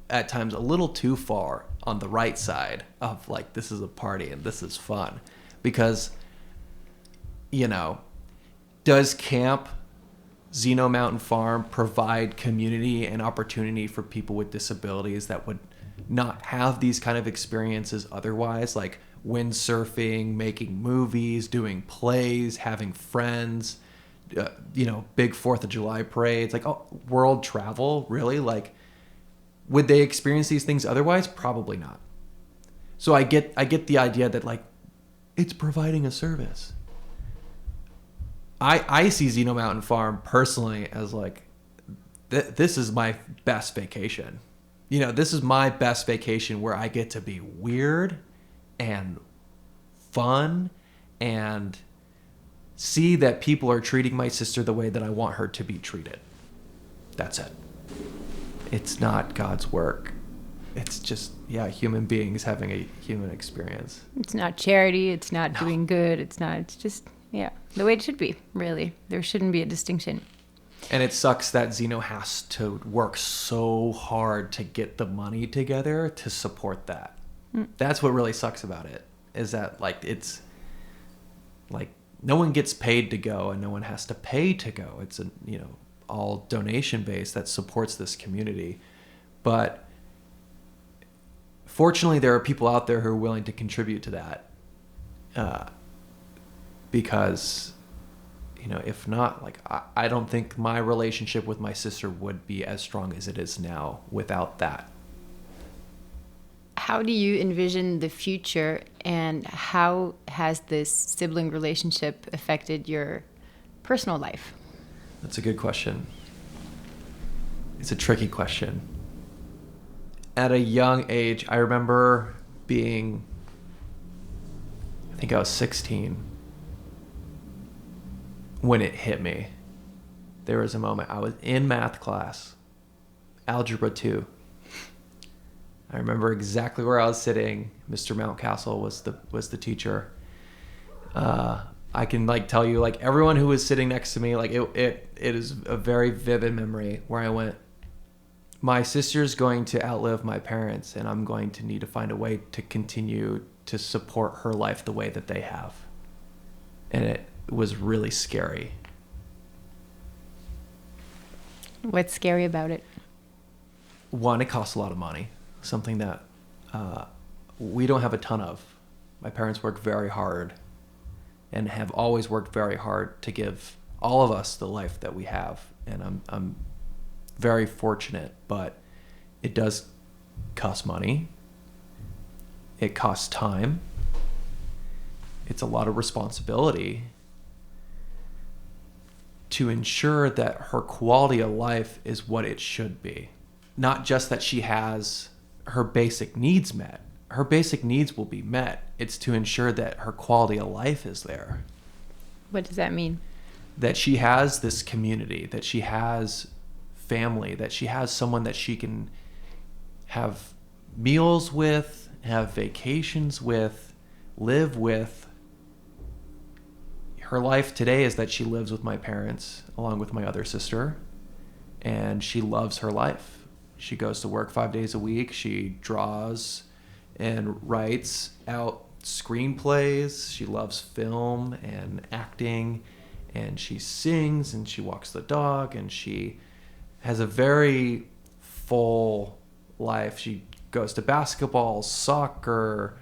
at times a little too far on the right side of like, this is a party and this is fun. Because, you know, does camp Zeno Mountain Farm provide community and opportunity for people with disabilities that would not have these kind of experiences otherwise, like windsurfing, making movies, doing plays, having friends, you know, big 4th of July parades, like world travel, really? Like, would they experience these things otherwise? Probably not. So I get the idea that like it's providing a service. I see Zeno Mountain Farm personally as like, this is my best vacation. You know, this is my best vacation where I get to be weird and fun and see that people are treating my sister the way that I want her to be treated. That's it. It's not God's work. It's just, human beings having a human experience. It's not charity. It's not doing good. It's just, the way it should be, really. There shouldn't be a distinction. And it sucks that Zeno has to work so hard to get the money together to support that. That's what really sucks about it, is that like it's like no one gets paid to go and no one has to pay to go. It's all donation based that supports this community. But fortunately, there are people out there who are willing to contribute to that. Because, if not, like I don't think my relationship with my sister would be as strong as it is now without that. How do you envision the future, and how has this sibling relationship affected your personal life? That's a good question. It's a tricky question. At a young age, I remember I think I was 16, when it hit me. There was a moment. I was in math class, Algebra 2. I remember exactly where I was sitting. Mr. Mountcastle was the teacher. I can tell you everyone who was sitting next to me, it is a very vivid memory where I went, my sister's going to outlive my parents, and I'm going to need to find a way to continue to support her life the way that they have. And it was really scary. What's scary about it? One, it costs a lot of money, something that we don't have a ton of. My parents work very hard, and have always worked very hard to give all of us the life that we have. And I'm very fortunate, but it does cost money. It costs time. It's a lot of responsibility to ensure that her quality of life is what it should be. Not just that she has her basic needs met. Her basic needs will be met. It's to ensure that her quality of life is there. What does that mean? That she has this community, that she has family, that she has someone that she can have meals with, have vacations with, live with. Her life today is that she lives with my parents along with my other sister, and she loves her life. She goes to work 5 days a week. She draws and writes out screenplays. She loves film and acting, and she sings and she walks the dog, and she has a very full life. She goes to basketball, soccer,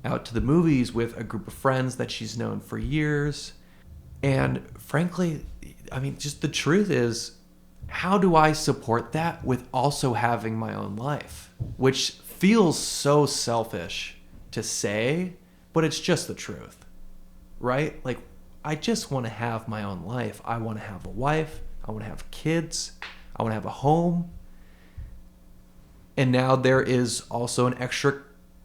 out to the movies with a group of friends that she's known for years. And frankly, I mean, just the truth is, how do I support that with also having my own life? Which feels so selfish to say, but it's just the truth, right? Like, I just want to have my own life. I want to have a wife. I want to have kids. I want to have a home. And now there is also an extra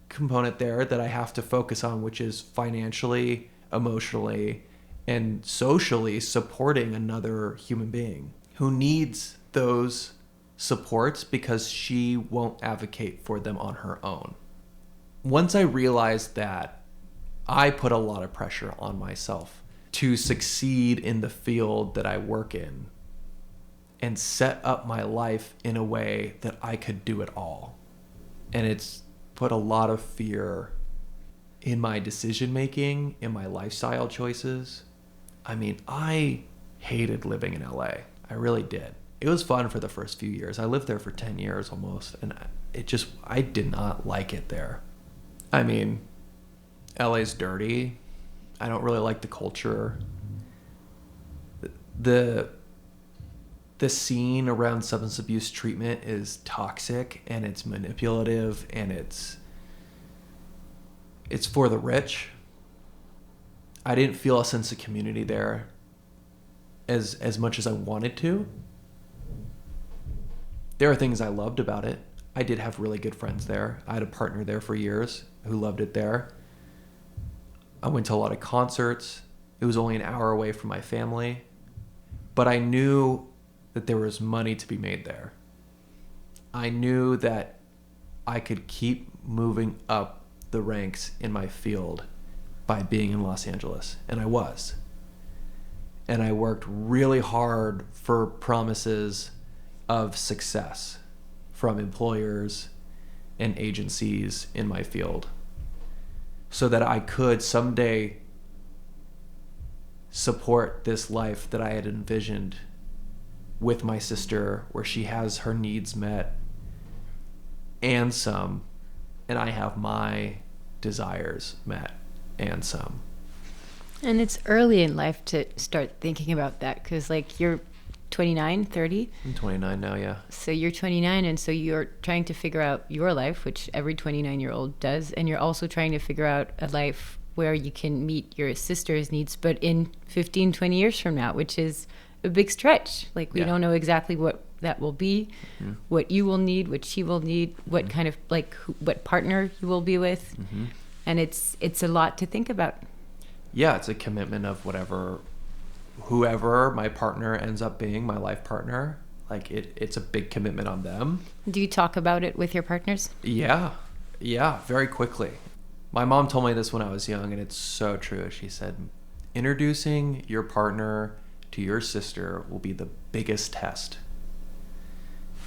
component there that I have to focus on, which is financially, emotionally, and socially supporting another human being who needs those supports because she won't advocate for them on her own. Once I realized that, I put a lot of pressure on myself to succeed in the field that I work in and set up my life in a way that I could do it all. And it's put a lot of fear in my decision making, in my lifestyle choices. I mean, I hated living in LA. I really did. It was fun for the first few years. I lived there for 10 years almost, and I did not like it there. I mean, LA's dirty. I don't really like the culture. The scene around substance abuse treatment is toxic, and it's manipulative, and it's for the rich. I didn't feel a sense of community there as much as I wanted to. There are things I loved about it. I did have really good friends there. I had a partner there for years who loved it there. I went to a lot of concerts. It was only an hour away from my family. But I knew that there was money to be made there. I knew that I could keep moving up the ranks in my field by being in Los Angeles. And I was. And I worked really hard for promises of success from employers and agencies in my field so that I could someday support this life that I had envisioned with my sister, where she has her needs met and some, and I have my desires met and some. And it's early in life to start thinking about that, because like you're 29, 30. I'm 29 now, yeah. So you're 29, and so you're trying to figure out your life, which every 29-year-old does, and you're also trying to figure out a life where you can meet your sister's needs, but in 15, 20 years from now, which is a big stretch. Like, we don't know exactly what that will be, what you will need, what she will need, what kind of, like, what partner you will be with. And it's a lot to think about. Yeah, it's a commitment of whoever my partner ends up being, my life partner. Like, it's a big commitment on them. Do you talk about it with your partners? Yeah, very quickly. My mom told me this when I was young, and it's so true. She said, introducing your partner to your sister will be the biggest test.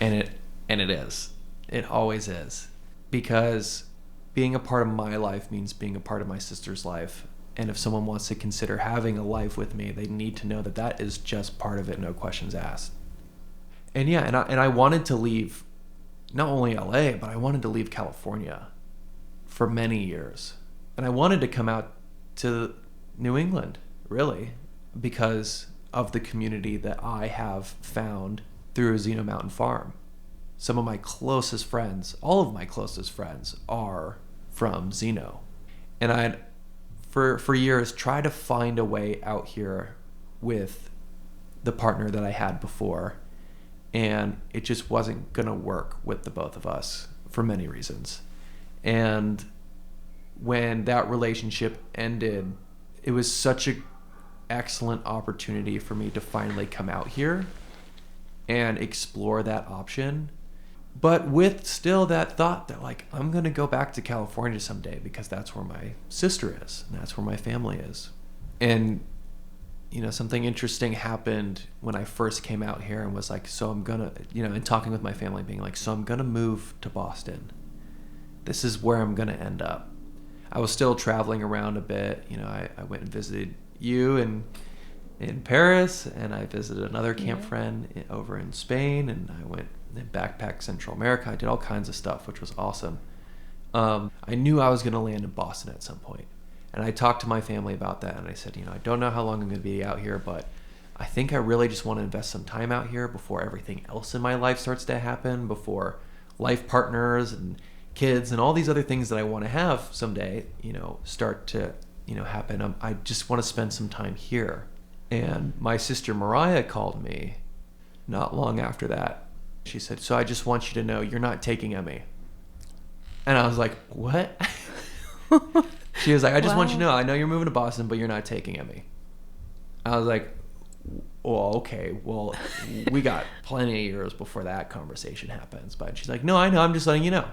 And it is. It always is. Because being a part of my life means being a part of my sister's life. And if someone wants to consider having a life with me, they need to know that that is just part of it, no questions asked. And yeah, and I wanted to leave not only LA, but I wanted to leave California for many years. And I wanted to come out to New England, really, because of the community that I have found through Zeno Mountain Farm. Some of my closest friends, all of my closest friends, are from Zeno. And I'd, for years, tried to find a way out here with the partner that I had before. And it just wasn't going to work with the both of us for many reasons. And when that relationship ended, it was such an excellent opportunity for me to finally come out here and explore that option, but with still that thought that like, I'm going to go back to California someday because that's where my sister is and that's where my family is. And you know, something interesting happened when I first came out here and was like, so I'm gonna, you know, and talking with my family being like, so I'm gonna move to Boston. This is where I'm gonna end up. I was still traveling around a bit. You know, I went and visited you in Paris, and I visited another camp friend over in Spain, and I went and backpacked Central America. I did all kinds of stuff, which was awesome. I knew I was gonna land in Boston at some point. And I talked to my family about that, and I said, you know, I don't know how long I'm going to be out here, but I think I really just want to invest some time out here before everything else in my life starts to happen, before life partners and kids and all these other things that I want to have someday, you know, start to, you know, happen. I just want to spend some time here. And my sister Mariah called me not long after that. She said, so I just want you to know you're not taking Emmy. And I was like, what? She was like, I just want you to know, I know you're moving to Boston, but you're not taking Emmy. I was like, well, okay, well, we got plenty of years before that conversation happens. But she's like, no, I know, I'm just letting you know.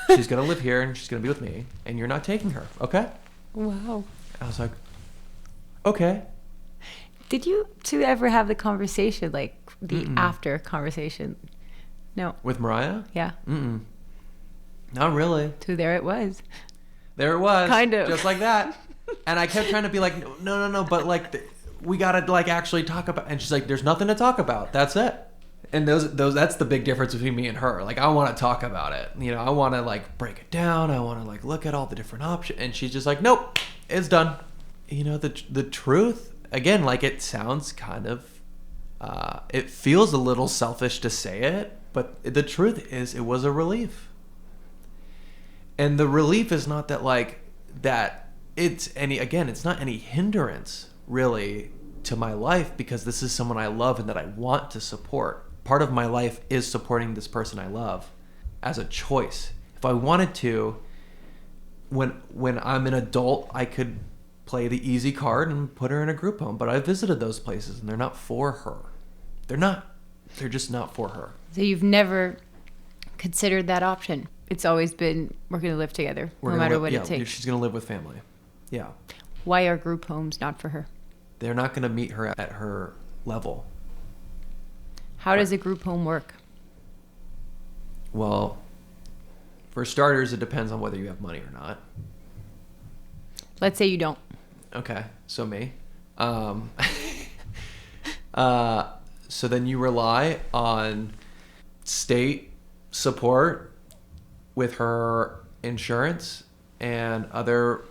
She's going to live here and she's going to be with me, and you're not taking her, okay? Wow. I was like, okay. Did you two ever have the conversation, like the after conversation? No. With Mariah? Yeah. Not really. So there it was. There it was. Kind of. Just like that. And I kept trying to be like, no, but like, we got to like actually talk about, and she's like, there's nothing to talk about. That's it. And that's the big difference between me and her. Like, I want to talk about it. You know, I want to like break it down. I want to like look at all the different options. And she's just like, nope, it's done. You know, the truth, again, like it sounds kind of, it feels a little selfish to say it, but the truth is it was a relief. And the relief is not that like that it's not any hindrance really to my life, because this is someone I love and that I want to support. Part of my life is supporting this person I love as a choice. If I wanted to, when I'm an adult, I could play the easy card and put her in a group home, but I visited those places and they're not for her. They're just not for her. So you've never considered that option? It's always been, we're going to live together, no matter what it takes. She's going to live with family. Yeah. Why are group homes not for her? They're not going to meet her at her level. How does a group home work? Well, for starters, it depends on whether you have money or not. Let's say you don't. Okay, so me. So then you rely on state support with her insurance and other,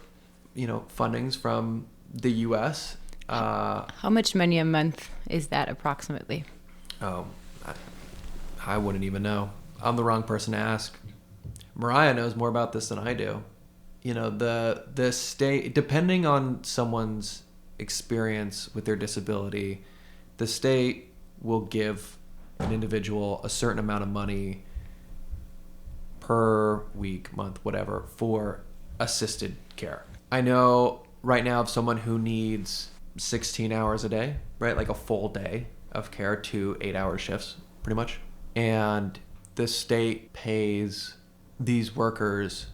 you know, fundings from the U.S. How much money a month is that approximately? Oh, I wouldn't even know. I'm the wrong person to ask. Mariah knows more about this than I do. You know, the state, depending on someone's experience with their disability, the state will give an individual a certain amount of money per week, month, whatever, for assisted care. I know right now of someone who needs 16 hours a day, right? Like a full day of care, 2 8-hour shifts, pretty much. And the state pays these workers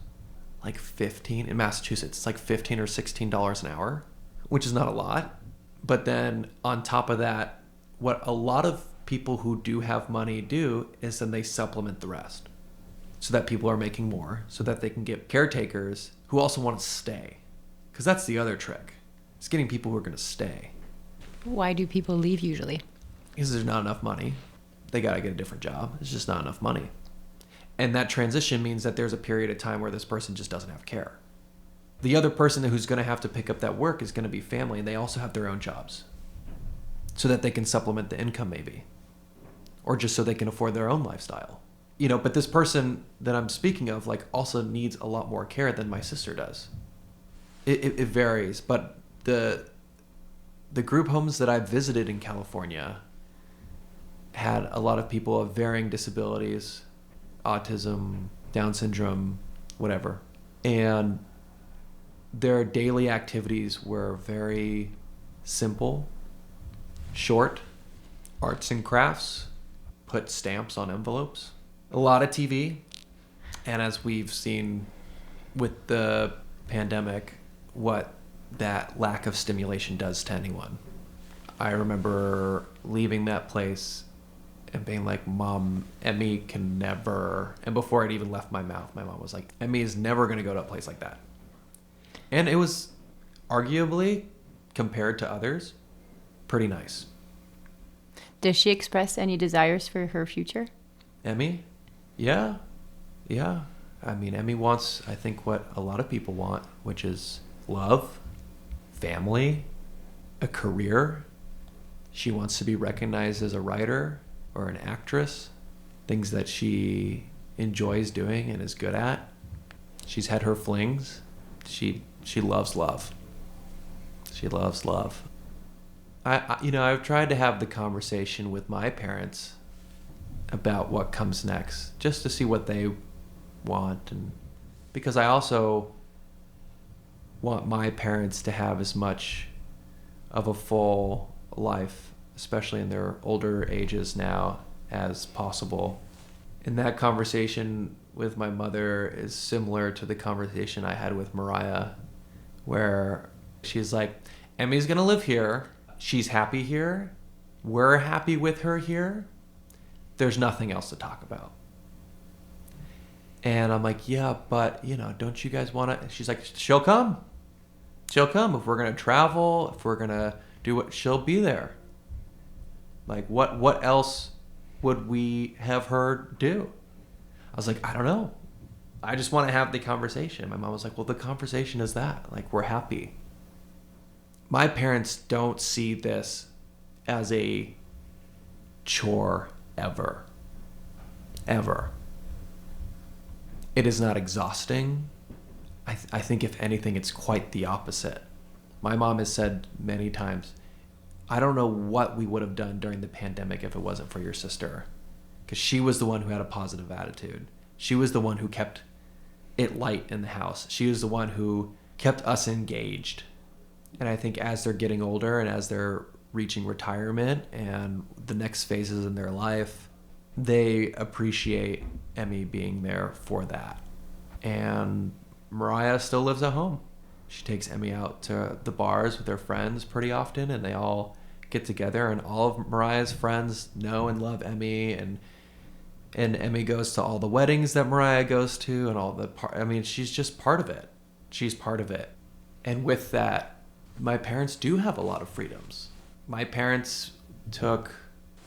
like in Massachusetts, it's like $15 or $16 an hour, which is not a lot. But then on top of that, what a lot of people who do have money do is then they supplement the rest so that people are making more, so that they can get caretakers who also want to stay. Because that's the other trick. It's getting people who are going to stay. Why do people leave usually? Because there's not enough money. They got to get a different job. There's just not enough money. And that transition means that there's a period of time where this person just doesn't have care. The other person who's going to have to pick up that work is going to be family, and they also have their own jobs so that they can supplement the income maybe, or just so they can afford their own lifestyle. But this person that I'm speaking of also needs a lot more care than my sister does. It varies, but the group homes that I've visited in California had a lot of people of varying disabilities, autism, Down syndrome, whatever. And their daily activities were very simple, short, arts and crafts, put stamps on envelopes, a lot of TV. And as we've seen with the pandemic, what that lack of stimulation does to anyone. I remember leaving that place and being like, Mom, Emmy can never, and before it even left my mouth, my mom was like, Emmy is never going to go to a place like that. And it was arguably, compared to others, pretty nice. Does she express any desires for her future? Emmy? Yeah. I mean, Emmy wants, I think, what a lot of people want, which is love, family, a career. She wants to be recognized as a writer or an actress, things that she enjoys doing and is good at. She's had her flings. She loves love. She loves love. I've tried to have the conversation with my parents about what comes next, just to see what they want, and because I also want my parents to have as much of a full life, especially in their older ages now, as possible. And that conversation with my mother is similar to the conversation I had with Mariah, where she's like, Emmy's gonna live here. She's happy here. We're happy with her here. There's nothing else to talk about. And I'm like, yeah, but, don't you guys want to? She's like, she'll come. She'll come. If we're going to travel, if we're going to do what, she'll be there. Like, what else would we have her do? I was like, I don't know. I just want to have the conversation. My mom was like, well, the conversation is that. Like, we're happy. My parents don't see this as a chore ever. Ever. It is not exhausting. I think if anything, it's quite the opposite. My mom has said many times, I don't know what we would have done during the pandemic if it wasn't for your sister. Because she was the one who had a positive attitude. She was the one who kept it light in the house. She was the one who kept us engaged. And I think as they're getting older and as they're reaching retirement and the next phases in their life, they appreciate Emmy being there for that. And Mariah still lives at home. She takes Emmy out to the bars with her friends pretty often, and they all get together, and all of Mariah's friends know and love Emmy, and Emmy goes to all the weddings that Mariah goes to, and all the she's just part of it. She's part of it. And with that, my parents do have a lot of freedoms. My parents took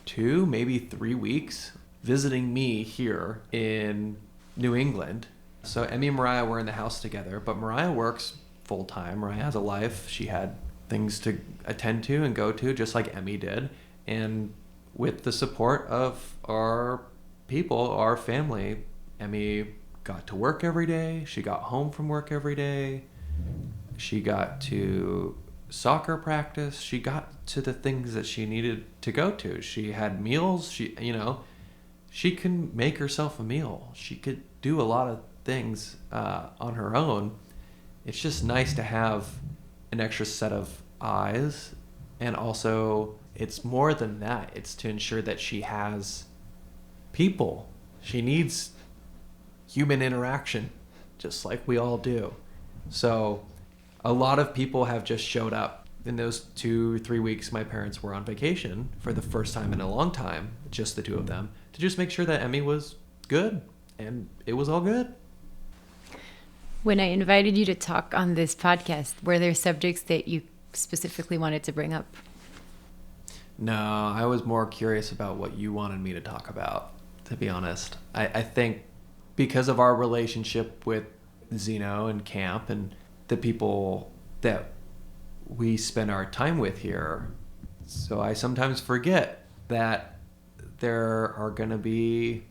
2, maybe 3 weeks visiting me here in New England. So Emmy and Mariah were in the house together, but Mariah works full time. Mariah has a life. She had things to attend to and go to, just like Emmy did. And with the support of our people, our family, Emmy got to work every day. She got home from work every day. She got to soccer practice. She got to the things that she needed to go to. She had meals. She can make herself a meal. She could do a lot of things on her own. It's just nice to have an extra set of eyes. And also, it's more than that. It's to ensure that she has people. She needs human interaction, just like we all do. So a lot of people have just showed up. In those 2 or 3 weeks, my parents were on vacation for the first time in a long time, just the two of them, to just make sure that Emmy was good, and it was all good. When I invited you to talk on this podcast, were there subjects that you specifically wanted to bring up? No, I was more curious about what you wanted me to talk about, to be honest. I think because of our relationship with Zeno and camp and the people that we spend our time with here. So I sometimes forget that there are going to be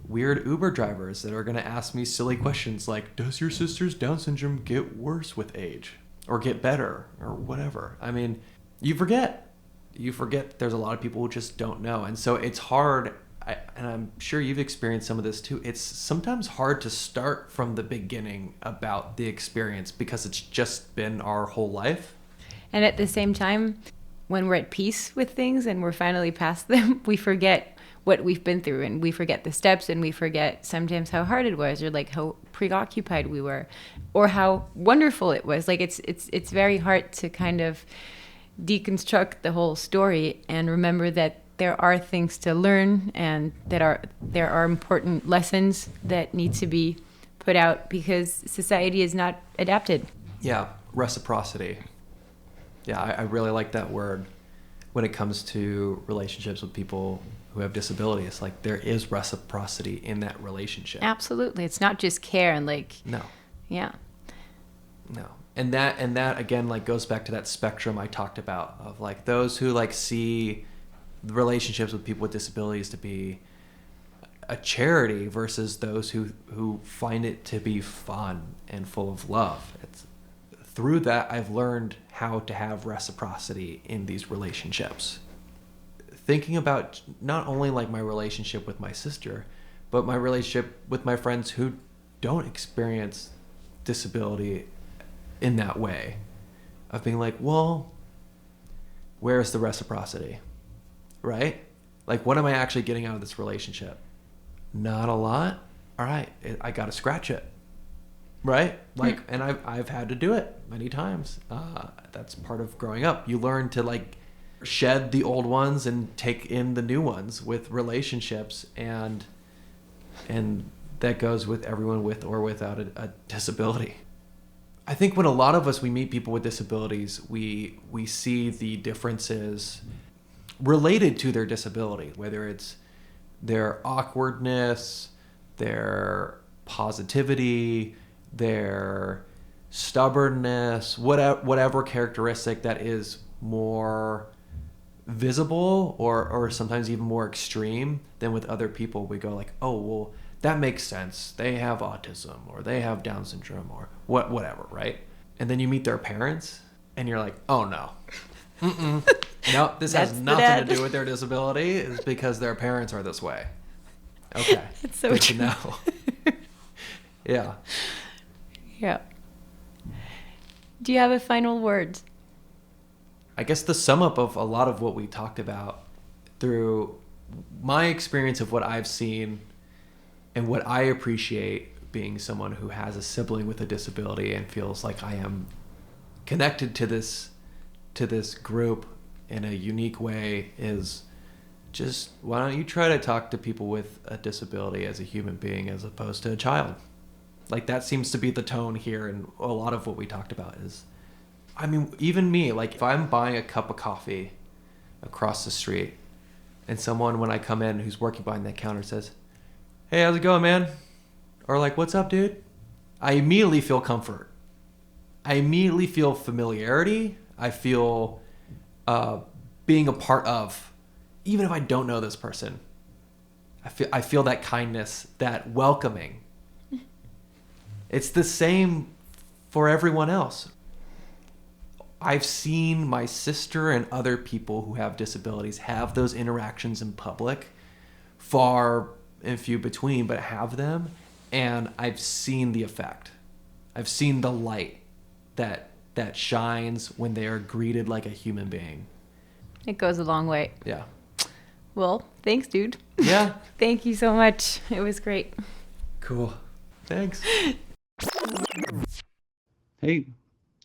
weird Uber drivers that are going to ask me silly questions like, does your sister's Down syndrome get worse with age or get better or whatever? I mean, you forget there's a lot of people who just don't know. And so it's hard. And I'm sure you've experienced some of this too. It's sometimes hard to start from the beginning about the experience because it's just been our whole life. And at the same time, when we're at peace with things and we're finally past them, we forget what we've been through, and we forget the steps, and we forget sometimes how hard it was, or like how preoccupied we were, or how wonderful it was. Like it's very hard to kind of deconstruct the whole story and remember that there are things to learn, and that there are important lessons that need to be put out because society is not adapted. Yeah, reciprocity. Yeah, I really like that word when it comes to relationships with people who have disabilities. Like, there is reciprocity in that relationship. Absolutely. It's not just care and like... No. Yeah. No. And that again, like, goes back to that spectrum I talked about of like those who like see relationships with people with disabilities to be a charity versus those who find it to be fun and full of love. It's through that I've learned how to have reciprocity in these relationships. Thinking about not only like my relationship with my sister, but my relationship with my friends who don't experience disability in that way, of being like, well, where's the reciprocity, right? Like, what am I actually getting out of this relationship? Not a lot. All right, I got to scratch it, right? Like, and I've had to do it many times. That's part of growing up. You learn to like shed the old ones and take in the new ones with relationships, and that goes with everyone with or without a disability. I think when a lot of us, we meet people with disabilities, we see the differences related to their disability, whether it's their awkwardness, their positivity, their stubbornness, whatever characteristic that is more visible or sometimes even more extreme than with other people. We go like, oh, well, that makes sense. They have autism or they have Down syndrome or whatever, right? And then you meet their parents and you're like, oh no. No, this has nothing to do with their disability. It's because their parents are this way. Okay. It's so good true. to know. Yeah. Yeah. Do you have a final word? I guess the sum up of a lot of what we talked about through my experience of what I've seen and what I appreciate being someone who has a sibling with a disability and feels like I am connected to this group in a unique way is just, why don't you try to talk to people with a disability as a human being as opposed to a child? Like, that seems to be the tone here, and a lot of what we talked about is, I mean, even me, like, if I'm buying a cup of coffee across the street and someone, when I come in, who's working behind that counter says, hey, how's it going, man? Or like, what's up, dude? I immediately feel comfort. I immediately feel familiarity. I feel being a part of, even if I don't know this person. I feel that kindness, that welcoming. It's the same for everyone else. I've seen my sister and other people who have disabilities have those interactions in public, far and few between, but have them, and I've seen the effect. I've seen the light that shines when they are greeted like a human being. It goes a long way. Yeah. Well, thanks, dude. Yeah. Thank you so much. It was great. Cool. Thanks. Hey,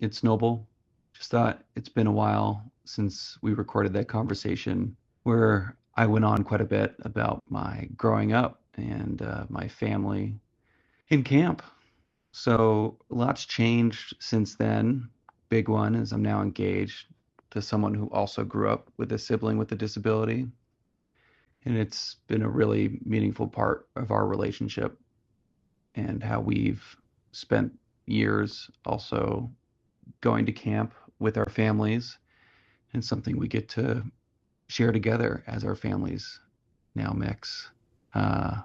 it's Noble. Just thought it's been a while since we recorded that conversation where I went on quite a bit about my growing up and my family in camp. So a lot's changed since then. Big one is I'm now engaged to someone who also grew up with a sibling with a disability. And it's been a really meaningful part of our relationship and how we've spent years also going to camp with our families, and something we get to share together as our families now mix. I've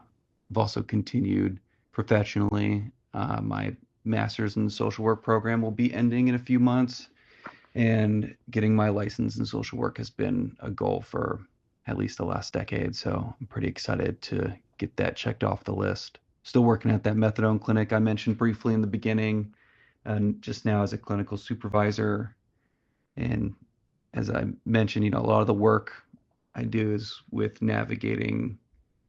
also continued professionally. My master's in social work program will be ending in a few months, and getting my license in social work has been a goal for at least the last decade. So I'm pretty excited to get that checked off the list. Still working at that methadone clinic I mentioned briefly in the beginning, and just now as a clinical supervisor. And as I mentioned, a lot of the work I do is with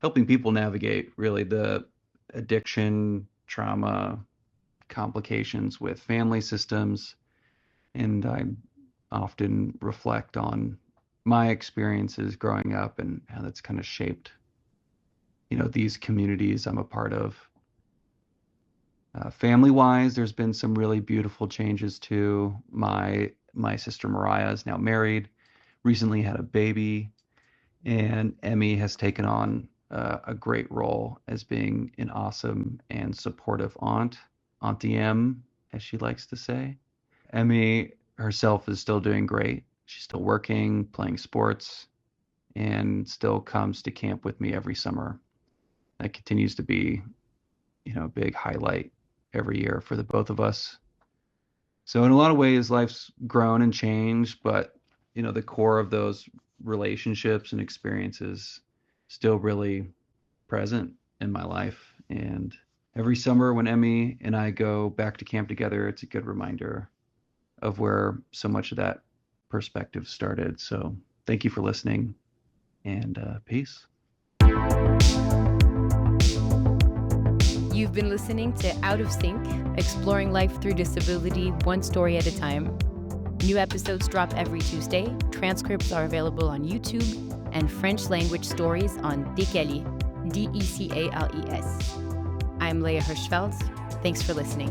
helping people navigate really the addiction, trauma, complications with family systems. And I often reflect on my experiences growing up and how that's kind of shaped, these communities I'm a part of. Family-wise, there's been some really beautiful changes too. My sister Mariah is now married, recently had a baby, and Emmy has taken on a great role as being an awesome and supportive aunt, Auntie M, as she likes to say. Emmy herself is still doing great. She's still working, playing sports, and still comes to camp with me every summer. That continues to be, a big highlight every year for the both of us. So in a lot of ways, life's grown and changed, but, the core of those relationships and experiences still really present in my life. And every summer when Emmy and I go back to camp together, it's a good reminder of where so much of that perspective started. So thank you for listening, and peace. You've been listening to Out of Sync, exploring life through disability, one story at a time. New episodes drop every Tuesday. Transcripts are available on YouTube, and French language stories on Décalé, Decales. I'm Léa Hirschfeld. Thanks for listening.